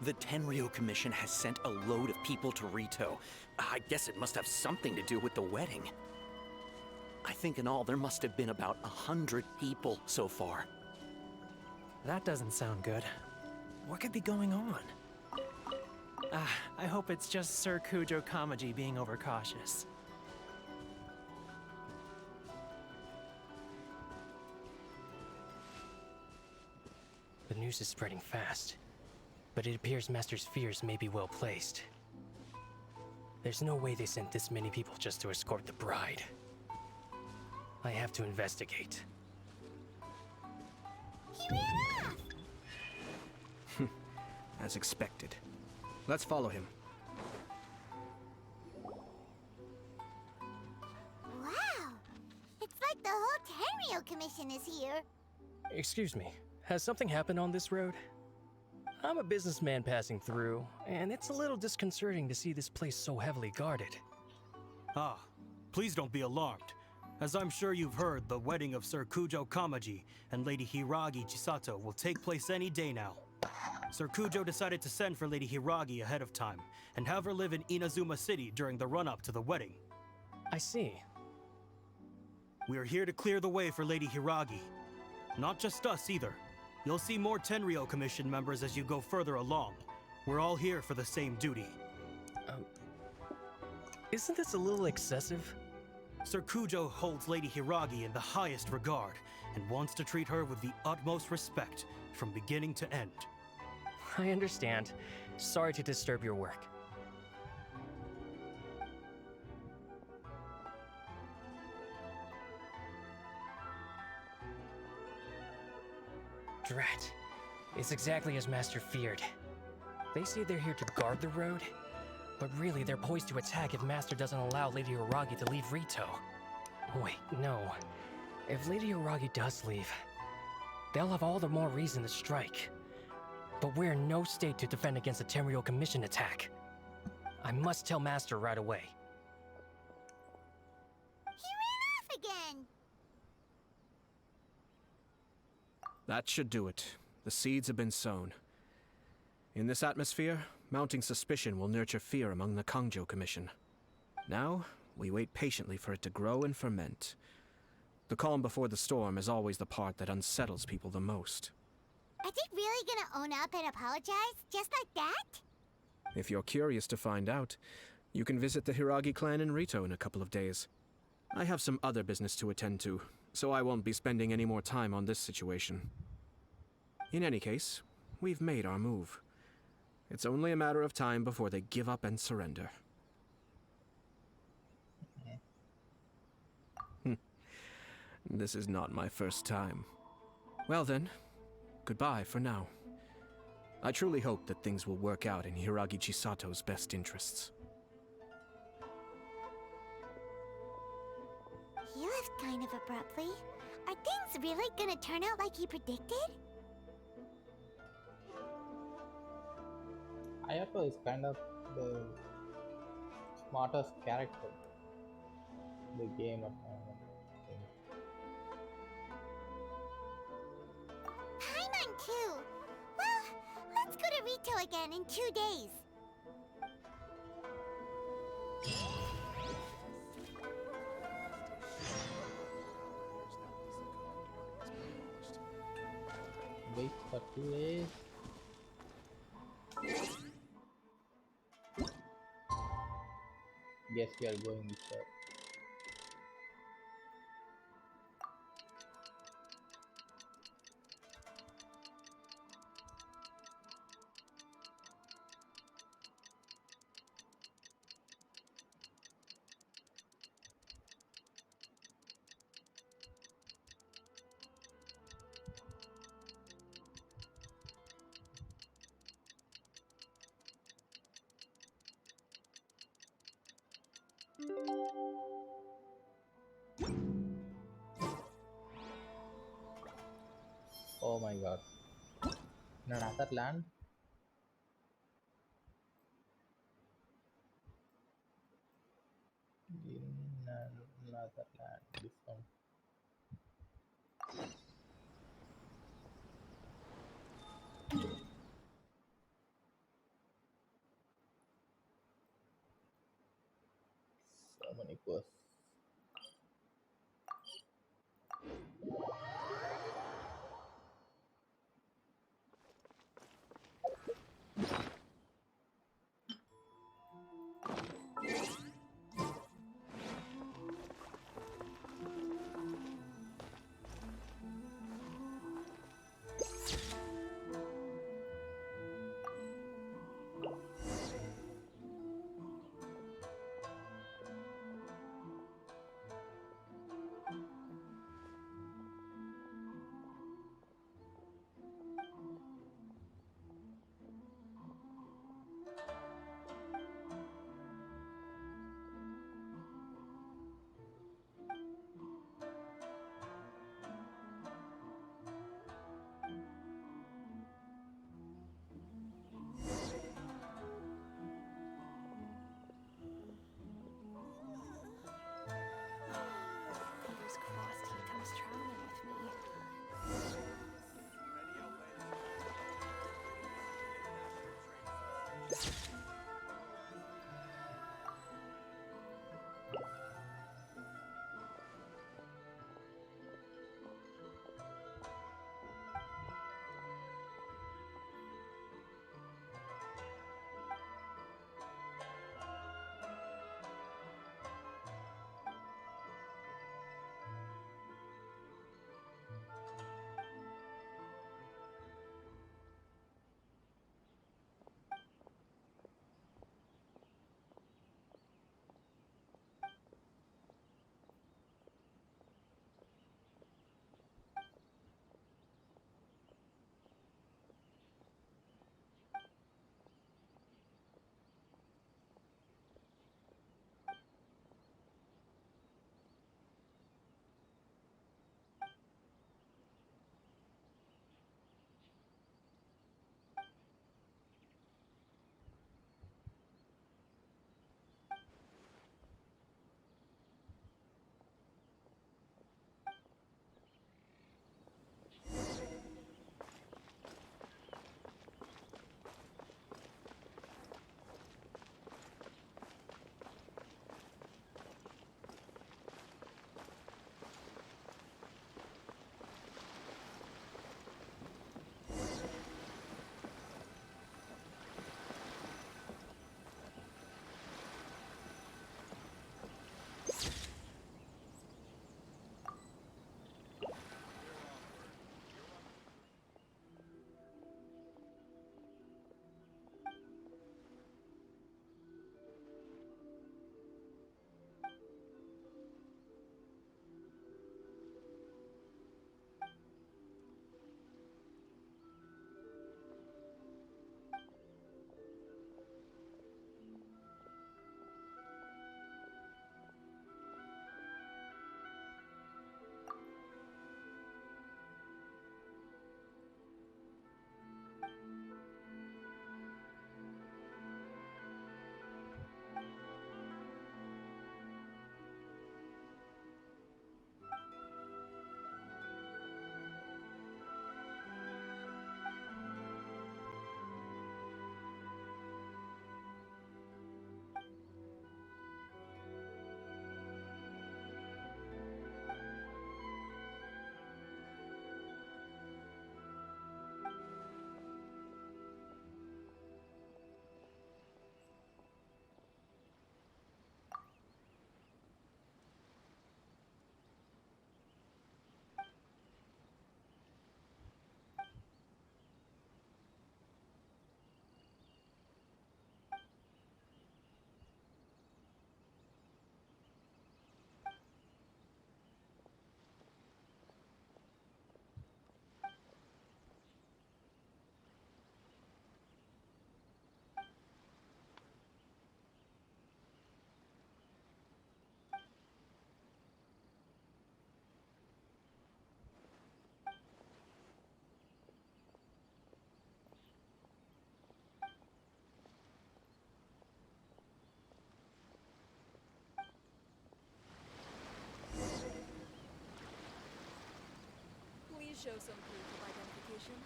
The Tenryo Commission has sent a load of people to Rito. I guess it must have something to do with the wedding. I think in all there must have been about 100 people so far. That doesn't sound good. What could be going on? I hope it's just Sir Kujo Kamaji being overcautious. The news is spreading fast, but it appears Master's fears may be well placed. There's no way they sent this many people just to escort the bride. I have to investigate. He ran off! As expected. Let's follow him. Wow! It's like the whole Tenryo Commission is here. Excuse me, has something happened on this road? I'm a businessman passing through, and it's a little disconcerting to see this place so heavily guarded. Ah, please don't be alarmed. As I'm sure you've heard, the wedding of Sir Kujo Kamaji and Lady Hiragi Chisato will take place any day now. Sir Kujo decided to send for Lady Hiragi ahead of time and have her live in Inazuma City during the run-up to the wedding. I see. We are here to clear the way for Lady Hiragi. Not just us either. You'll see more Tenryo Commission members as you go further along. We're all here for the same duty. Isn't this a little excessive? Sir Kujo holds Lady Hiragi in the highest regard and wants to treat her with the utmost respect from beginning to end. I understand. Sorry to disturb your work. Drat. It's exactly as Master feared. They say they're here to guard the road, but really they're poised to attack if Master doesn't allow Lady Hiragi to leave Rito. Wait, no. If Lady Hiragi does leave, they'll have all the more reason to strike. But we're in no state to defend against a Tenryo Commission attack. I must tell Master right away. He ran off again! That should do it. The seeds have been sown. In this atmosphere, mounting suspicion will nurture fear among the Kangjo Commission. Now, we wait patiently for it to grow and ferment. The calm before the storm is always the part that unsettles people the most. Are they really gonna own up and apologize, just like that? If you're curious to find out, you can visit the Hiragi clan in Rito in a couple of days. I have some other business to attend to, so I won't be spending any more time on this situation. In any case, we've made our move. It's only a matter of time before they give up and surrender. This is not my first time. Well then, goodbye for now. I truly hope that things will work out in Hiragi Chisato's best interests. He left kind of abruptly. Are things really gonna turn out like he predicted? Ayato is kind of the smartest character in the game at the moment, I think. Paimon too! Well, let's go to Rito again in 2 days. Wait for 2 days. Guess we are going with her. Oh my god. In another land? In another land. This one. So many quests. show some proof of identification.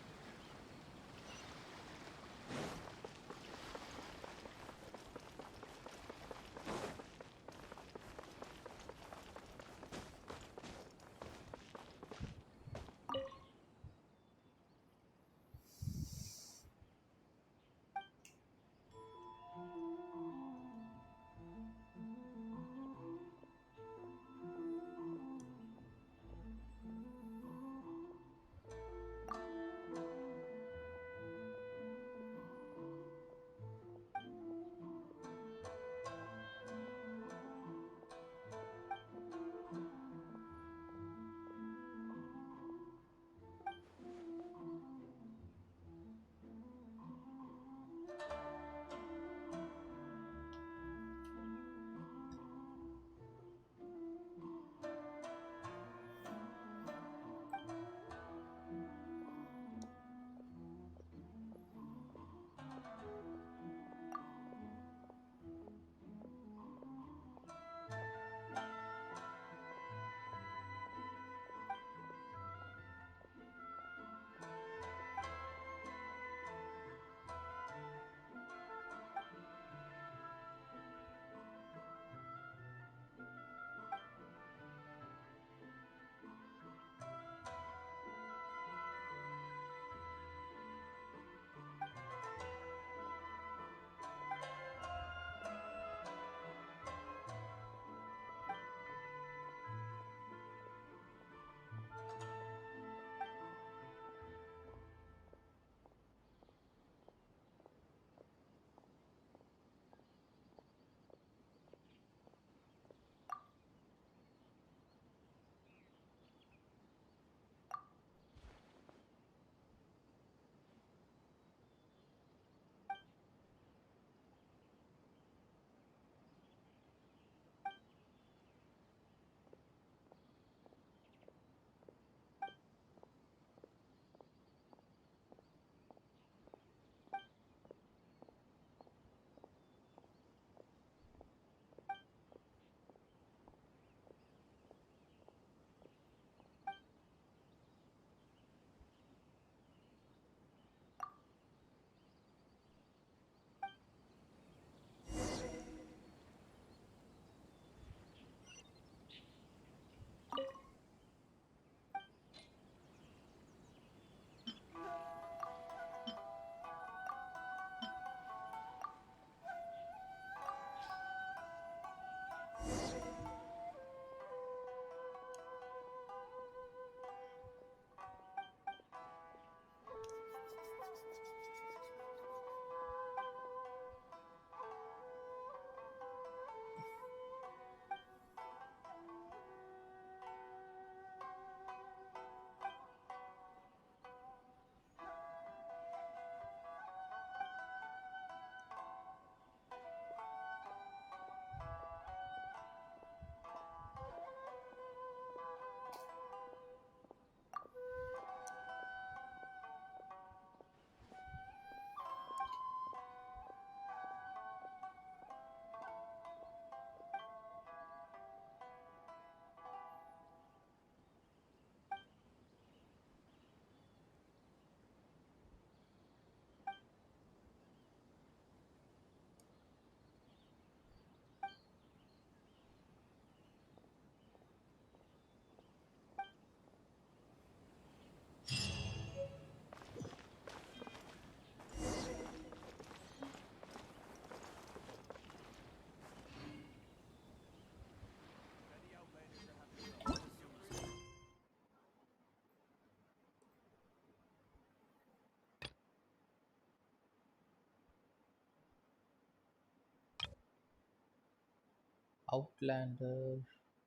Outlander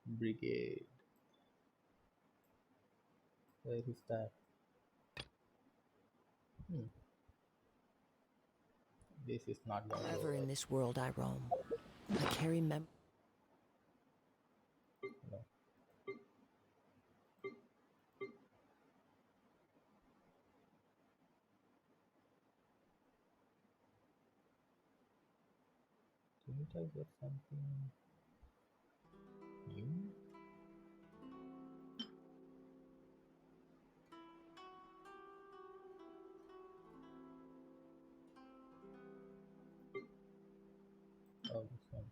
Brigade. Where is that? This is not going to go Wherever in right. this world I roam, I carry No. Didn't I get something new? Oh, this one.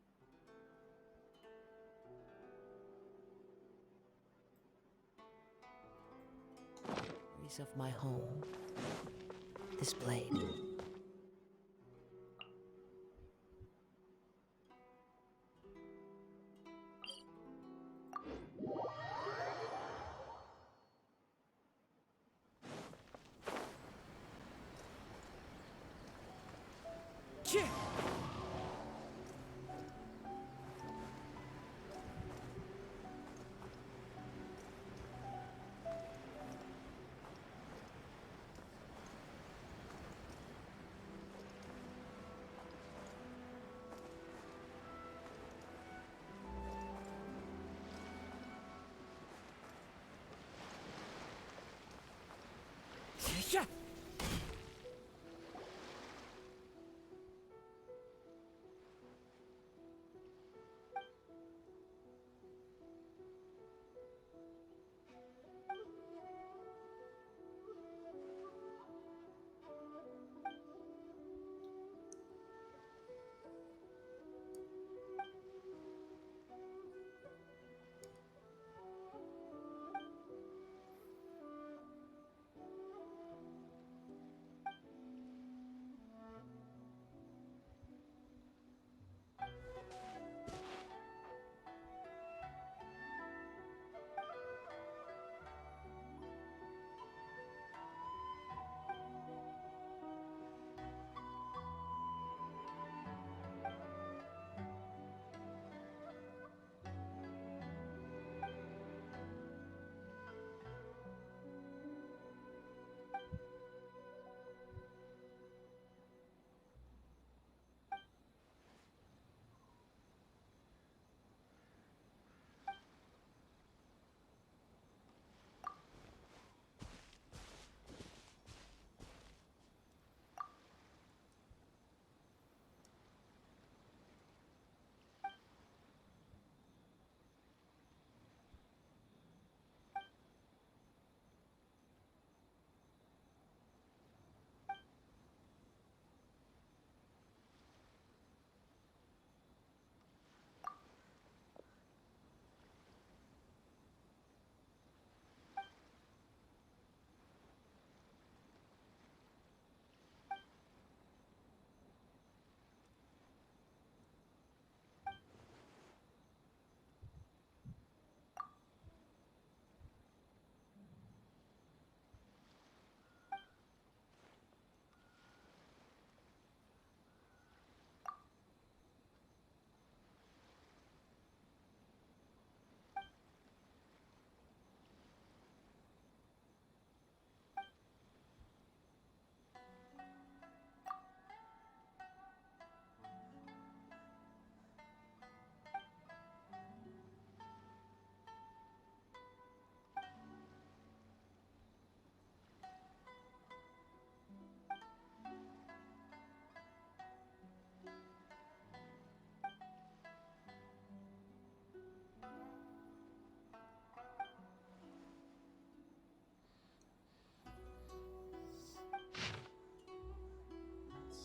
Memories of my home. This blade. Yeah.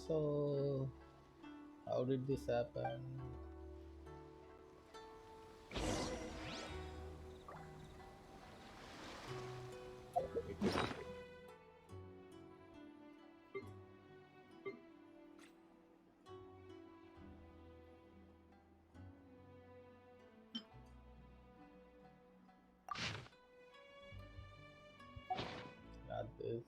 So, how did this happen? Not this.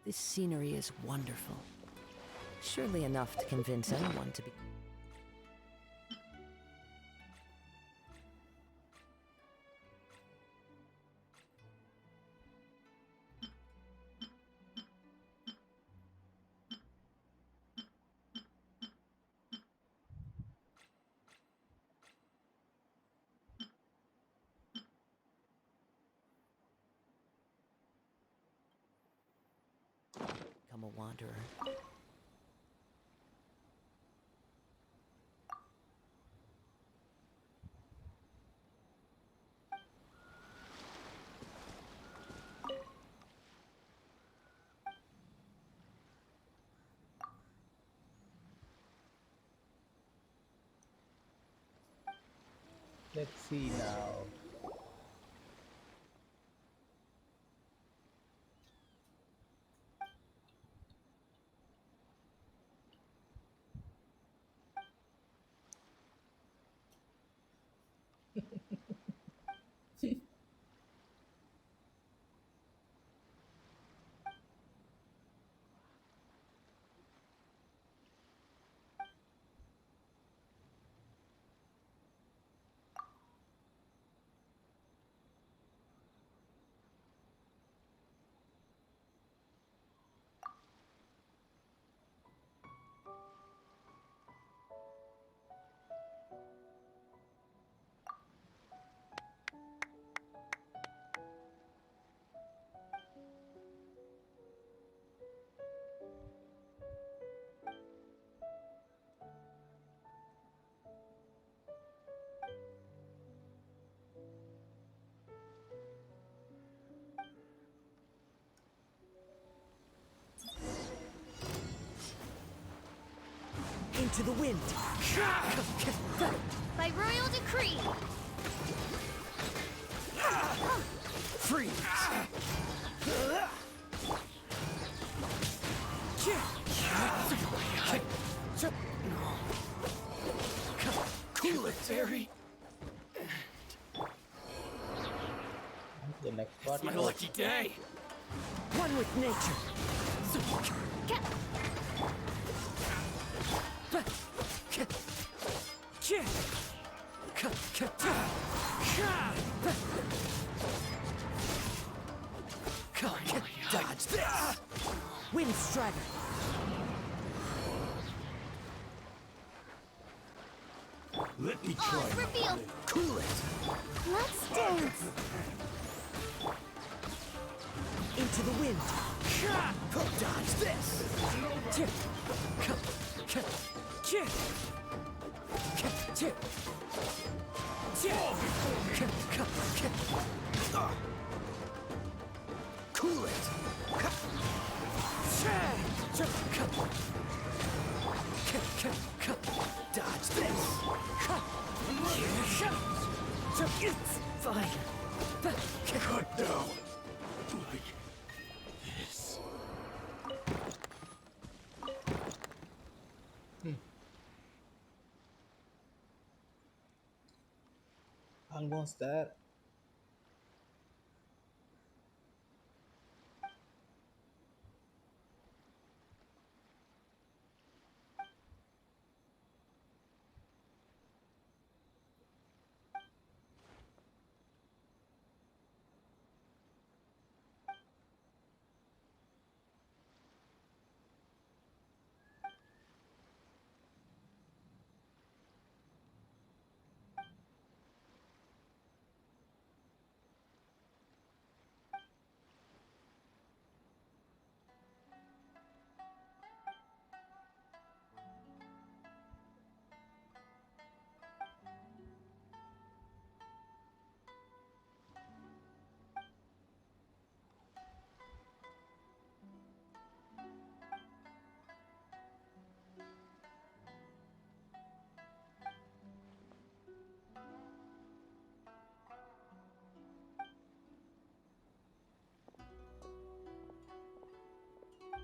This scenery is wonderful. Surely enough to convince anyone to be. Become a wanderer. Let's see now. Into the wind. By royal decree. Freeze. Cool it, fairy. The next part. It's my lucky day. One with nature. Dodge this! Wind Strider! Let me try. Reveal. Cool it! Let's dance. Into the wind! Dodge this! Cool it! Dodge this! It's fine. Cut down. Like this. Almost there.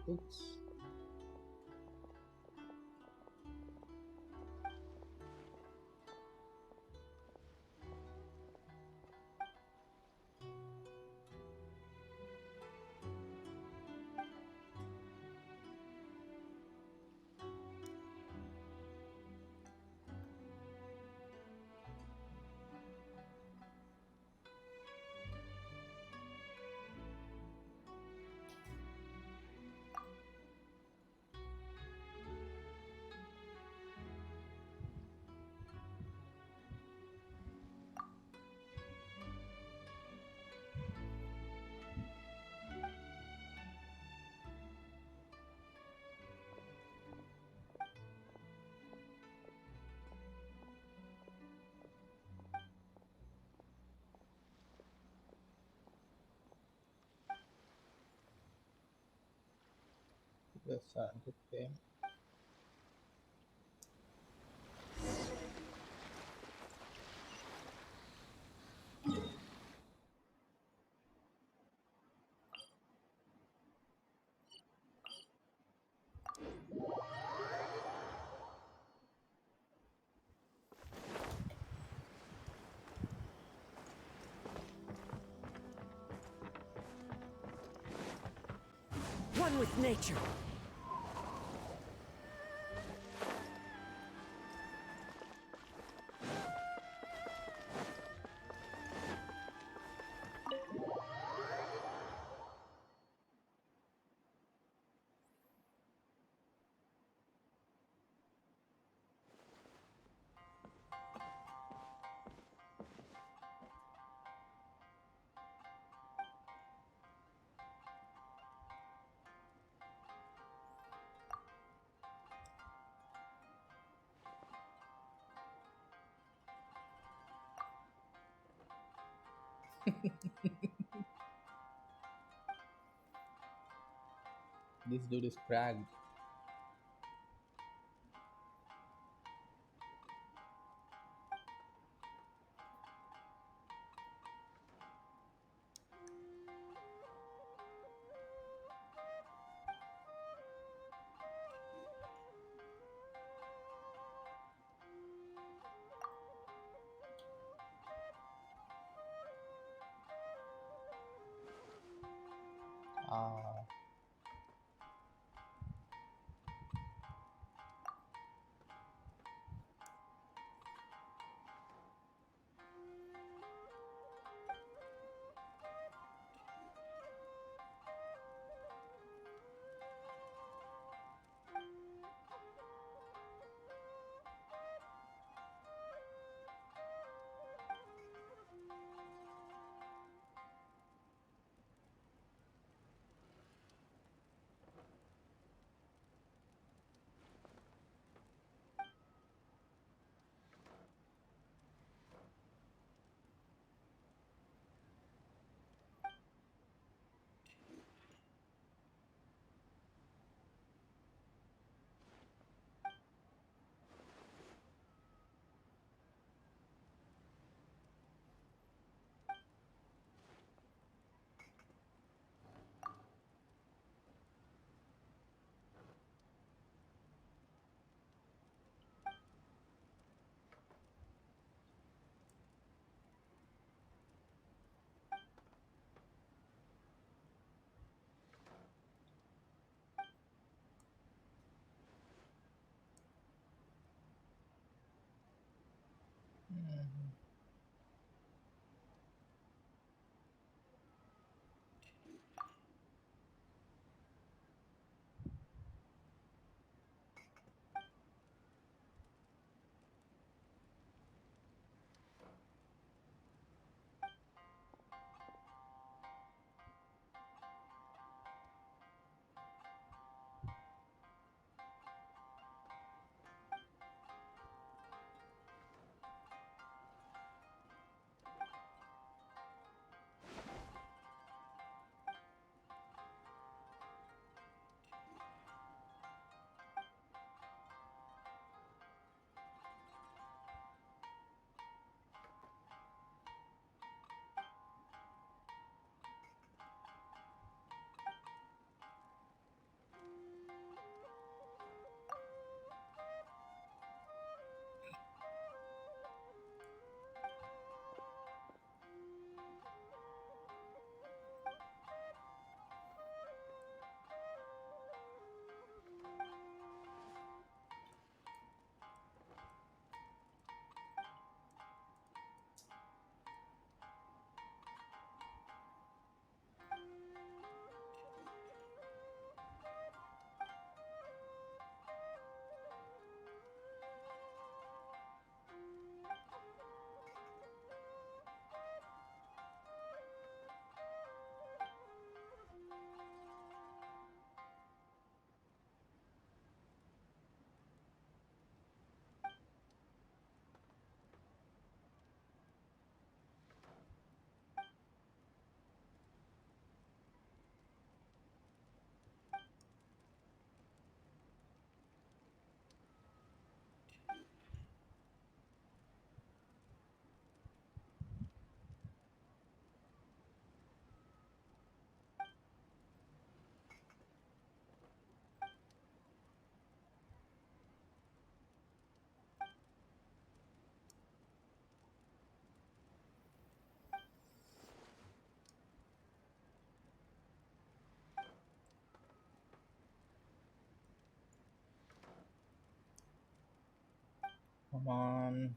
Oops. Yes, okay. one with nature. This dude is cracked. Ah. Come on.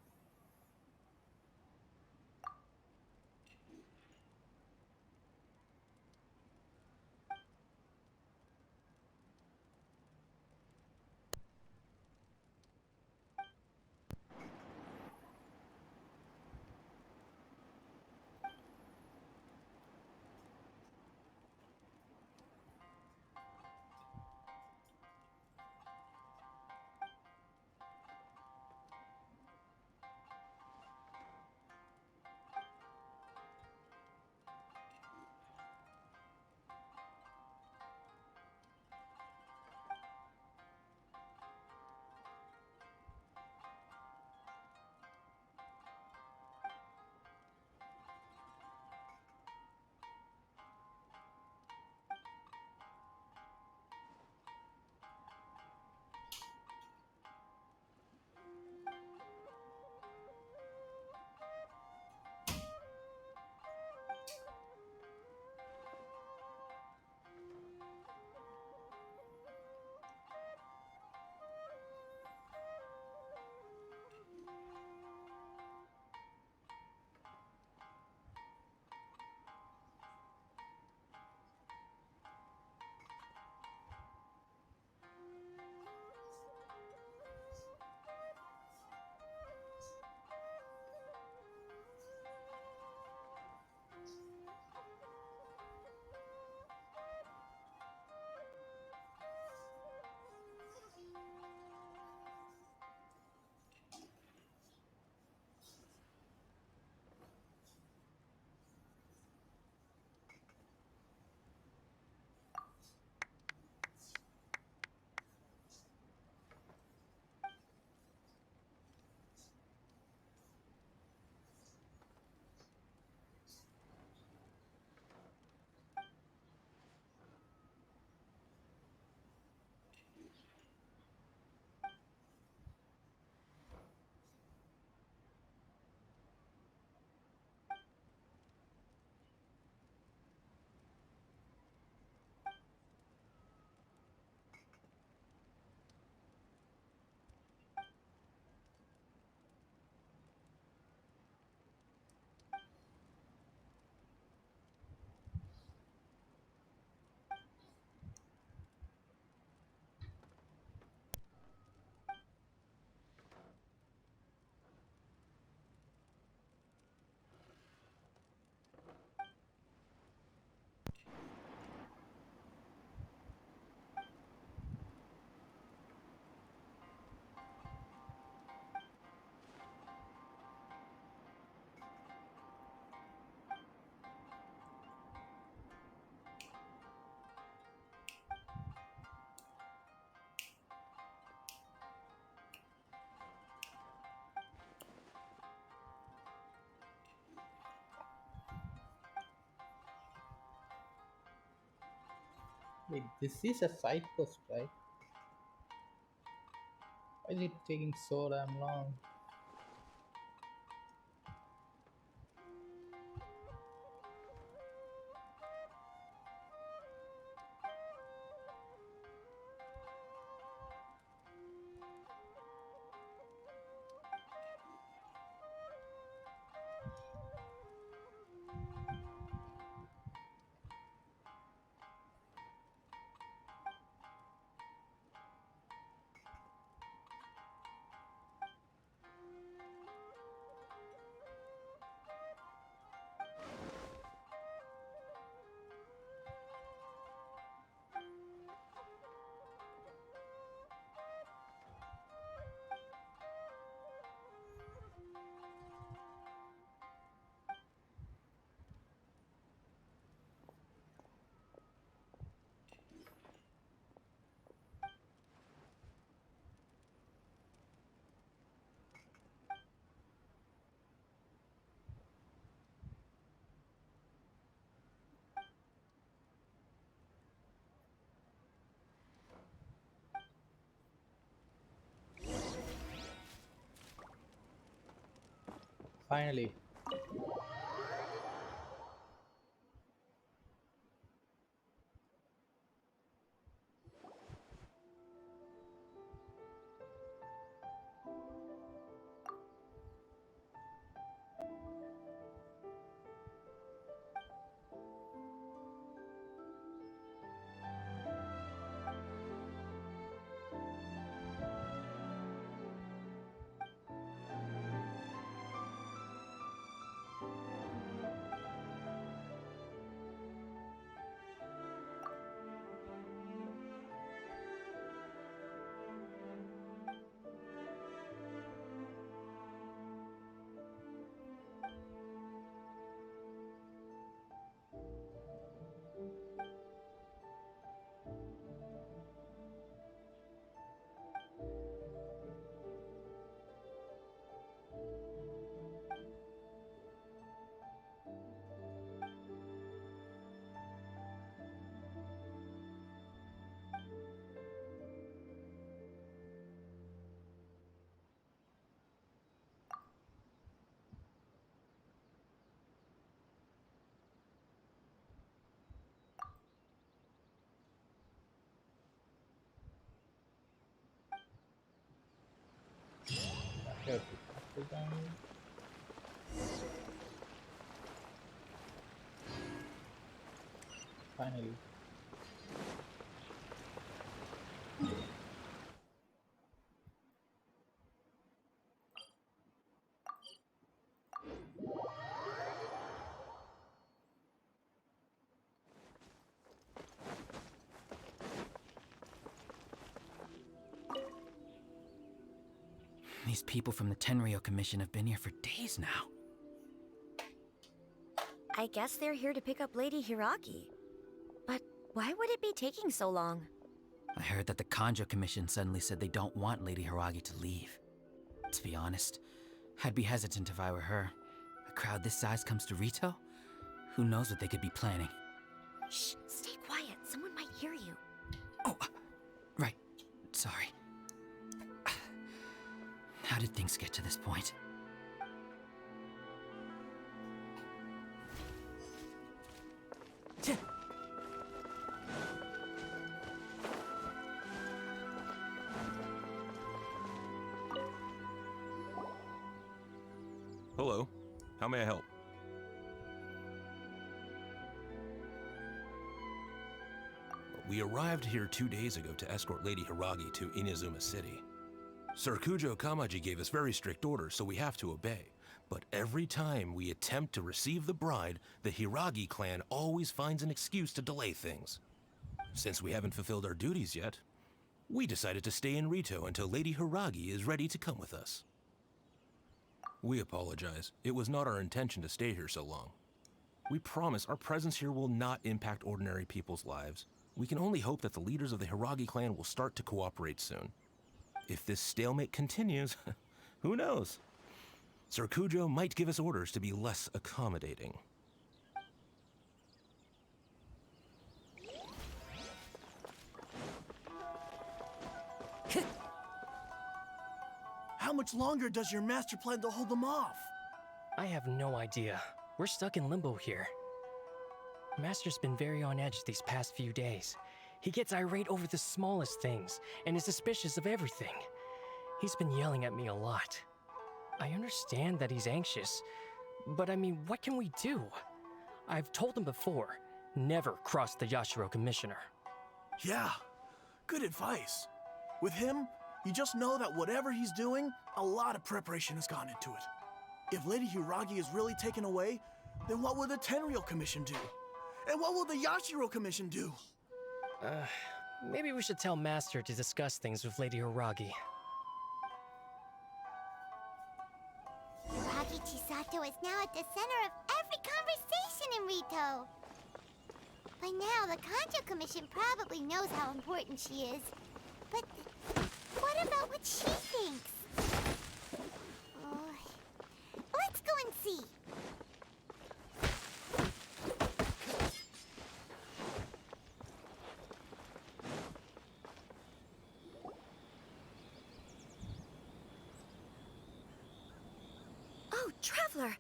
Wait, this is a side quest, right? Why is it taking so damn long? Finally. Okay, this time. Finally. These people from the Tenryo Commission have been here for days now. I guess they're here to pick up Lady Hiragi. But why would it be taking so long? I heard that the Kanjo Commission suddenly said they don't want Lady Hiragi to leave. To be honest, I'd be hesitant if I were her. A crowd this size comes to Rito? Who knows what they could be planning? Shh, stay quiet. Someone might hear you. Oh, right. Sorry. How did things get to this point? Hello. How may I help? We arrived here 2 days ago to escort Lady Hiragi to Inazuma City. Sir Kujo Kamaji gave us very strict orders, so we have to obey. But every time we attempt to receive the bride, the Hiragi clan always finds an excuse to delay things. Since we haven't fulfilled our duties yet, we decided to stay in Rito until Lady Hiragi is ready to come with us. We apologize. It was not our intention to stay here so long. We promise our presence here will not impact ordinary people's lives. We can only hope that the leaders of the Hiragi clan will start to cooperate soon. If this stalemate continues, who knows? Sir Kujo might give us orders to be less accommodating. How much longer does your master plan to hold them off? I have no idea. We're stuck in limbo here. Master's been very on edge these past few days. He gets irate over the smallest things and is suspicious of everything. He's been yelling at me a lot. I understand that he's anxious, but I mean, what can we do? I've told him before, never cross the Yashiro Commissioner. Yeah, good advice. With him, you just know that whatever he's doing, a lot of preparation has gone into it. If Lady Hiragi is really taken away, then what will the Tenryo Commission do? And what will the Yashiro Commission do? Maybe we should tell Master to discuss things with Lady Hiragi. Hiragi Chisato is now at the center of every conversation in Rito. By now, the Kanjo Commission probably knows how important she is. But what about what she thinks? Let's go and see. Oh, Traveler!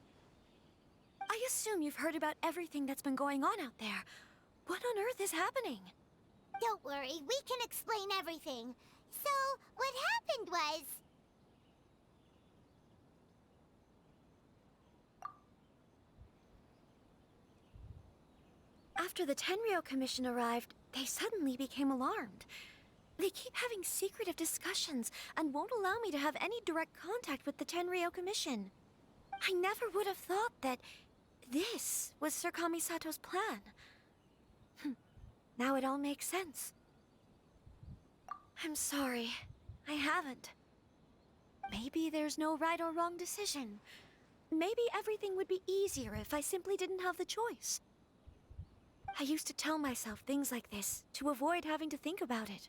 I assume you've heard about everything that's been going on out there. What on earth is happening? Don't worry, we can explain everything. So, what happened was... After the Tenryo Commission arrived, they suddenly became alarmed. They keep having secretive discussions and won't allow me to have any direct contact with the Tenryo Commission. I never would have thought that this was Sir Kamisato's plan. Now it all makes sense. I'm sorry. I haven't. Maybe there's no right or wrong decision. Maybe everything would be easier if I simply didn't have the choice. I used to tell myself things like this to avoid having to think about it.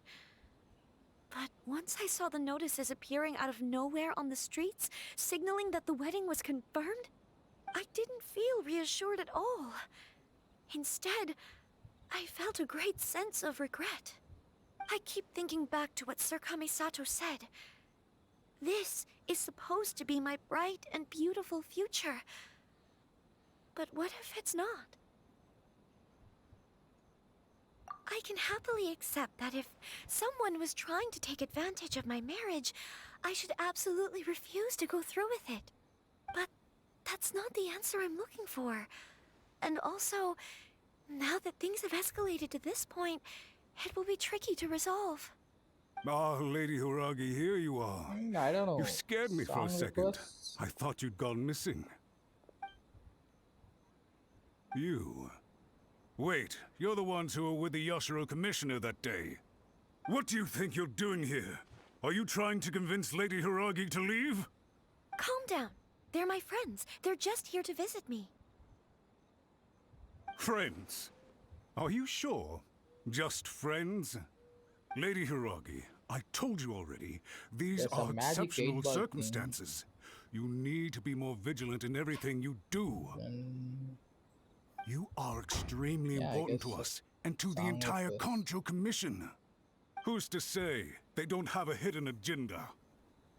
But once I saw the notices appearing out of nowhere on the streets, signaling that the wedding was confirmed, I didn't feel reassured at all. Instead, I felt a great sense of regret. I keep thinking back to what Sir Kamisato said. This is supposed to be my bright and beautiful future. But what if it's not? I can happily accept that if someone was trying to take advantage of my marriage, I should absolutely refuse to go through with it. But that's not the answer I'm looking for. And also, now that things have escalated to this point, it will be tricky to resolve. Ah, Lady Hiragi, here you are. I don't know. You scared me for a Song second. requests? I thought you'd gone missing. You. Wait, you're the ones who were with the Yashiro Commissioner that day. What do you think you're doing here? Are you trying to convince Lady Hiragi to leave? Calm down. They're my friends. They're just here to visit me. Friends? Are you sure? Just friends? Lady Hiragi, I told you already, these There's a are magic exceptional 8-ball thing. circumstances. You need to be more vigilant in everything you do. You are extremely Yeah, I important guess to so. us and to the Song entire request. Conjo Commission. Who's to say they don't have a hidden agenda?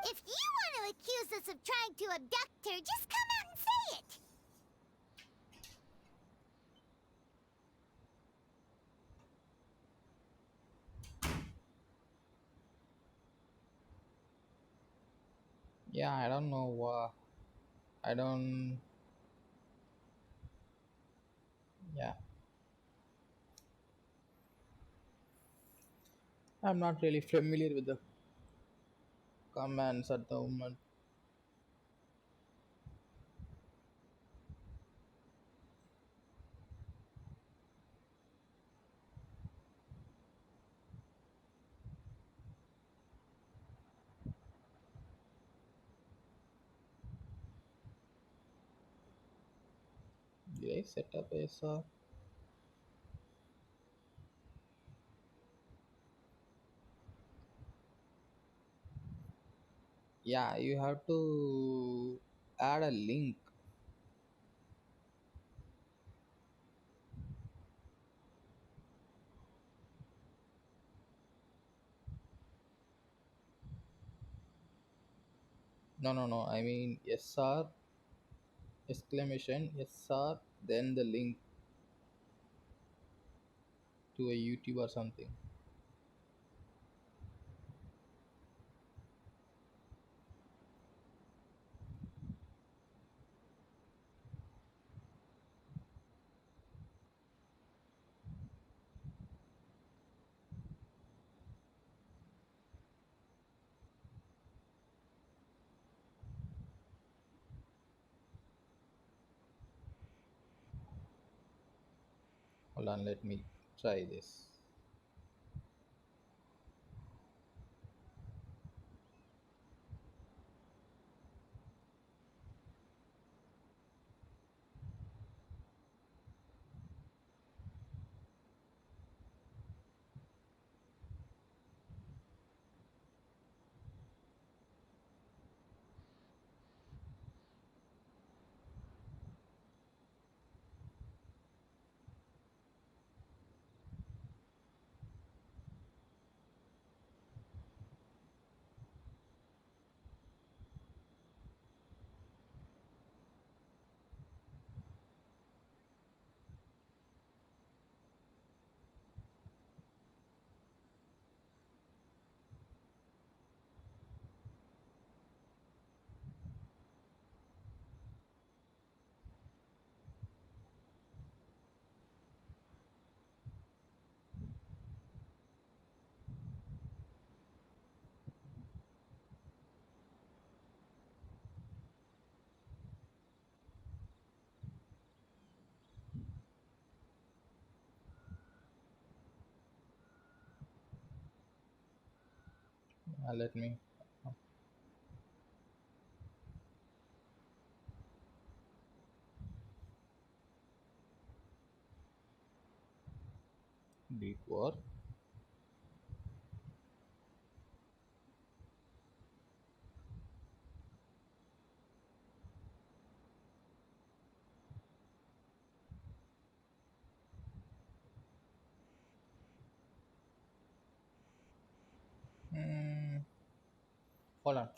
If you want to accuse us of trying to abduct her, just come out and say it. Yeah, I don't know. I don't. Yeah, I'm not really familiar with the commands at the moment. Did I set up SR? Yeah, you have to add a link. No, no, no. I mean SR exclamation SR then the link to a YouTube or something. Hold on, let me try this. Let me detour. Hold on.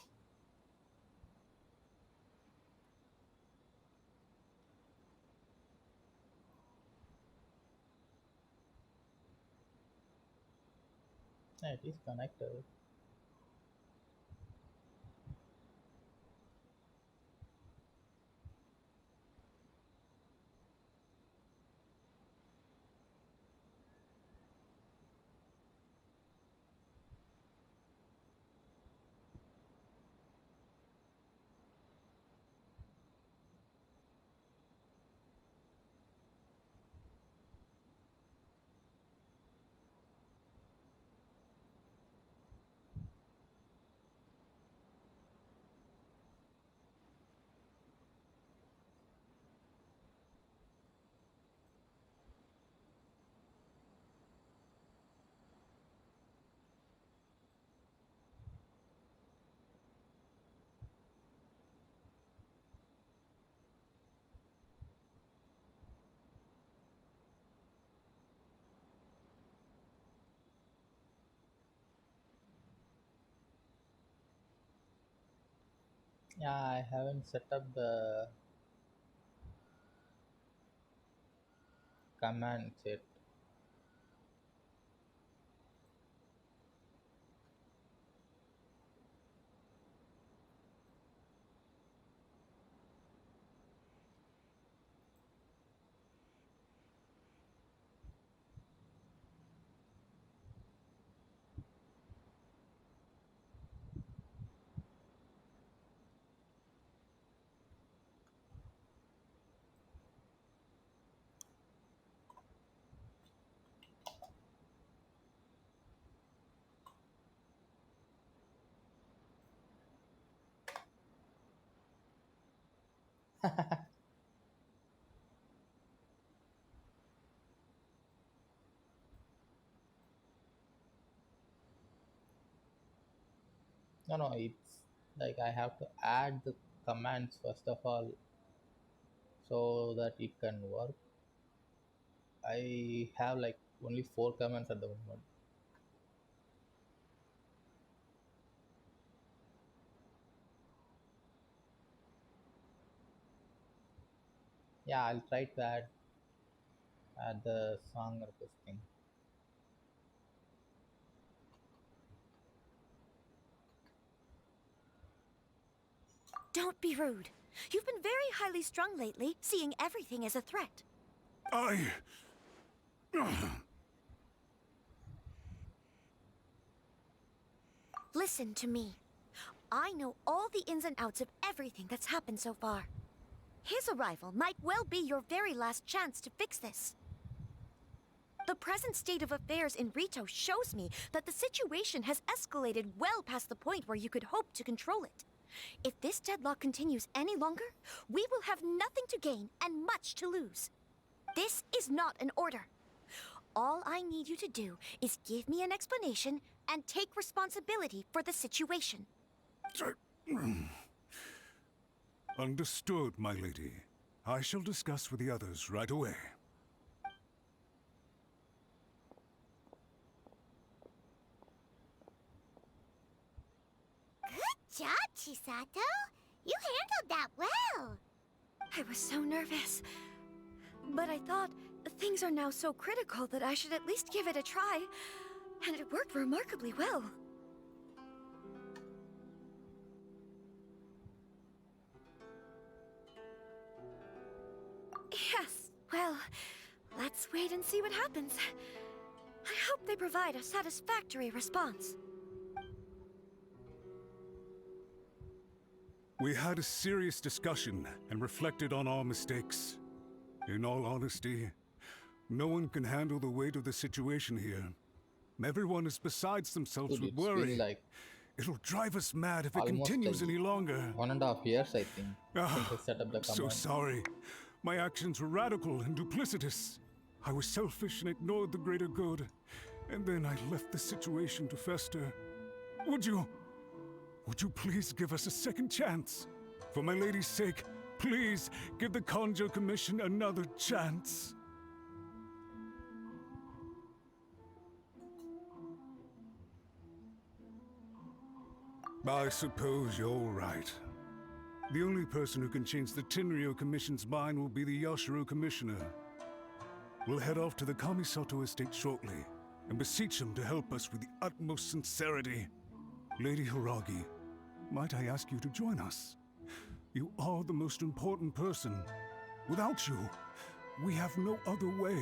Yeah, it is connected. Yeah, I haven't set up the commands yet. No, no, it's like I have to add the commands first of all so that it can work. I have like only 4 commands at the moment. Yeah, I'll try to add the song requesting. Don't be rude. You've been very highly strung lately, seeing everything as a threat. Listen to me. I know all the ins and outs of everything that's happened so far. His arrival might well be your very last chance to fix this. The present state of affairs in Rito shows me that the situation has escalated well past the point where you could hope to control it. If this deadlock continues any longer, we will have nothing to gain and much to lose. This is not an order. All I need you to do is give me an explanation and take responsibility for the situation. Understood, my lady. I shall discuss with the others right away. Good job, Chisato. You handled that well. I was so nervous. But I thought things are now so critical that I should at least give it a try. And it worked remarkably well. Yes, well, let's wait and see what happens. I hope they provide a satisfactory response. We had a serious discussion and reflected on our mistakes. In all honesty, no one can handle the weight of the situation here. Everyone is besides themselves with Dude, it's worry. been like It'll drive us mad if it almost continues like any longer. 1.5 years, I think, since I set up the I'm so command. sorry. My actions were radical and duplicitous. I was selfish and ignored the greater good. And then I left the situation to fester. Would you please give us a second chance? For my lady's sake, please give the Conjo Commission another chance. I suppose you're right. The only person who can change the Tenryo Commission's mind will be the Yashiro Commissioner. We'll head off to the Kamisato estate shortly, and beseech him to help us with the utmost sincerity. Lady Hiragi, might I ask you to join us? You are the most important person. Without you, we have no other way.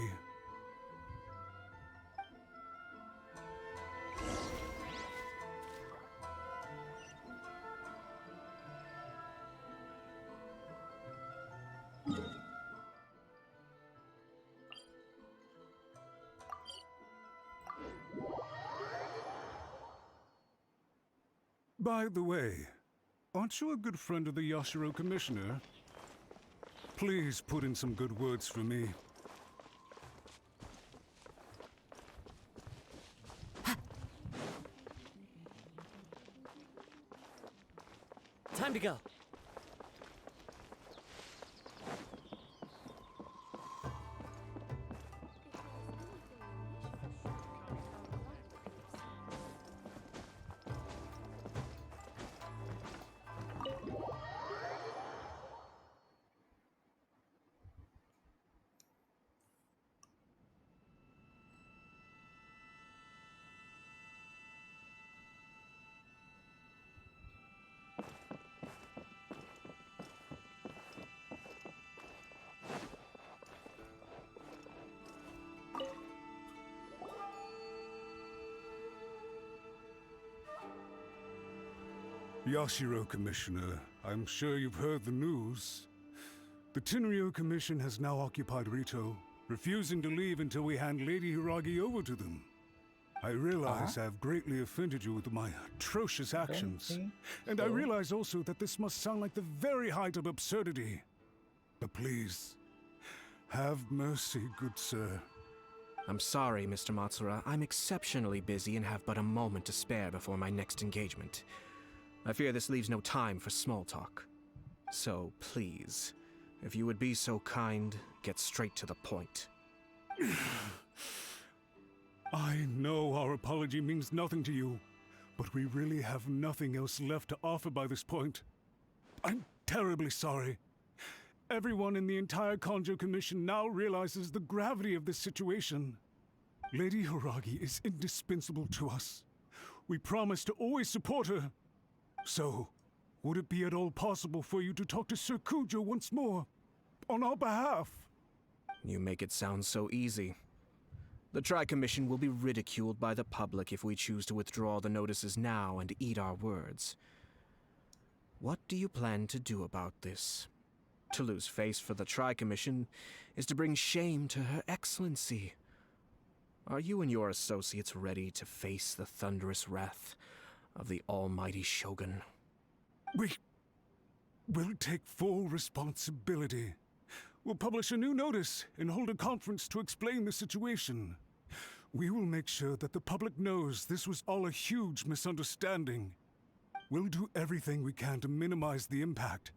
By the way, aren't you a good friend of the Yashiro Commissioner? Please put in some good words for me. Time to go. Yashiro Commissioner, I'm sure you've heard the news. The Tenryo Commission has now occupied Rito, refusing to leave until we hand Lady Hiragi over to them. I realize I've greatly offended you with my atrocious actions, and I realize also that this must sound like the very height of absurdity. But please, have mercy, good sir. I'm sorry, Mr. Matsura. I'm exceptionally busy and have but a moment to spare before my next engagement. I fear this leaves no time for small talk. So please, if you would be so kind, get straight to the point. I know our apology means nothing to you, but we really have nothing else left to offer by this point. I'm terribly sorry. Everyone in the entire Kanjo Commission now realizes the gravity of this situation. Lady Hiragi is indispensable to us. We promise to always support her. So, would it be at all possible for you to talk to Sir Kujo once more, on our behalf? You make it sound so easy. The Tri-Commission will be ridiculed by the public if we choose to withdraw the notices now and eat our words. What do you plan to do about this? To lose face for the Tri-Commission is to bring shame to Her Excellency. Are you and your associates ready to face the thunderous wrath of the almighty Shogun? We'll take full responsibility. We'll publish a new notice and hold a conference to explain the situation. We will make sure that the public knows this was all a huge misunderstanding. We'll do everything we can to minimize the impact.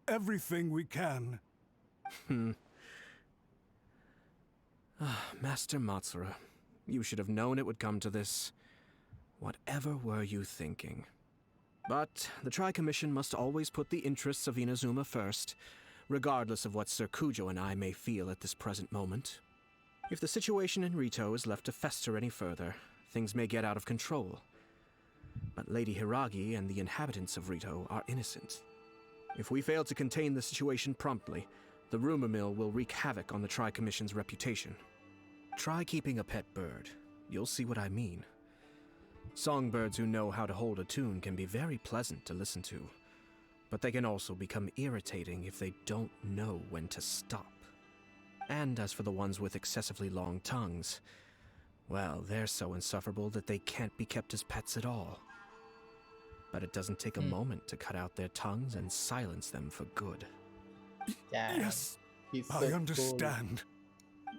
Everything we can. Master Matsura, you should have known it would come to this. Whatever were you thinking? But the Tri-Commission must always put the interests of Inazuma first, regardless of what Sir Kujo and I may feel at this present moment. If the situation in Rito is left to fester any further, things may get out of control. But Lady Hiragi and the inhabitants of Rito are innocent. If we fail to contain the situation promptly, the rumor mill will wreak havoc on the Tri-Commission's reputation. Try keeping a pet bird. You'll see what I mean. Songbirds who know how to hold a tune can be very pleasant to listen to, but they can also become irritating if they don't know when to stop. And as for the ones with excessively long tongues, well, they're so insufferable that they can't be kept as pets at all. But it doesn't take a moment to cut out their tongues and silence them for good. Yes, I understand.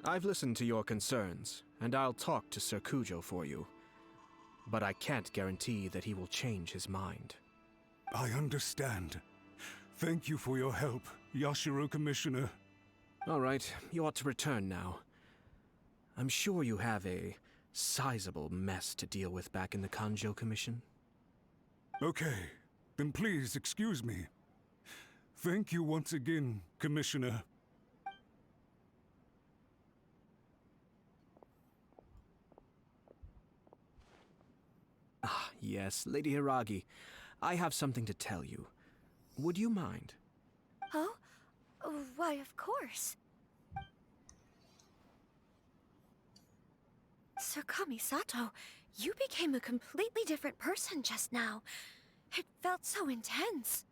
I've listened to your concerns, and I'll talk to Sir Kujo for you. But I can't guarantee that he will change his mind. I understand. Thank you for your help, Yashiro Commissioner. All right, you ought to return now. I'm sure you have a sizable mess to deal with back in the Kanjo Commission. Okay, then please excuse me. Thank you once again, Commissioner. yes, Lady Hiragi. I have something to tell you. Would you mind? Oh? Why, of course. Sakami Sato, you became a completely different person just now. It felt so intense.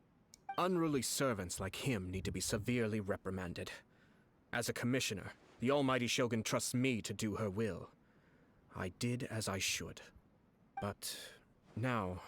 Unruly servants like him need to be severely reprimanded. As a commissioner, the almighty Shogun trusts me to do her will. I did as I should. But now,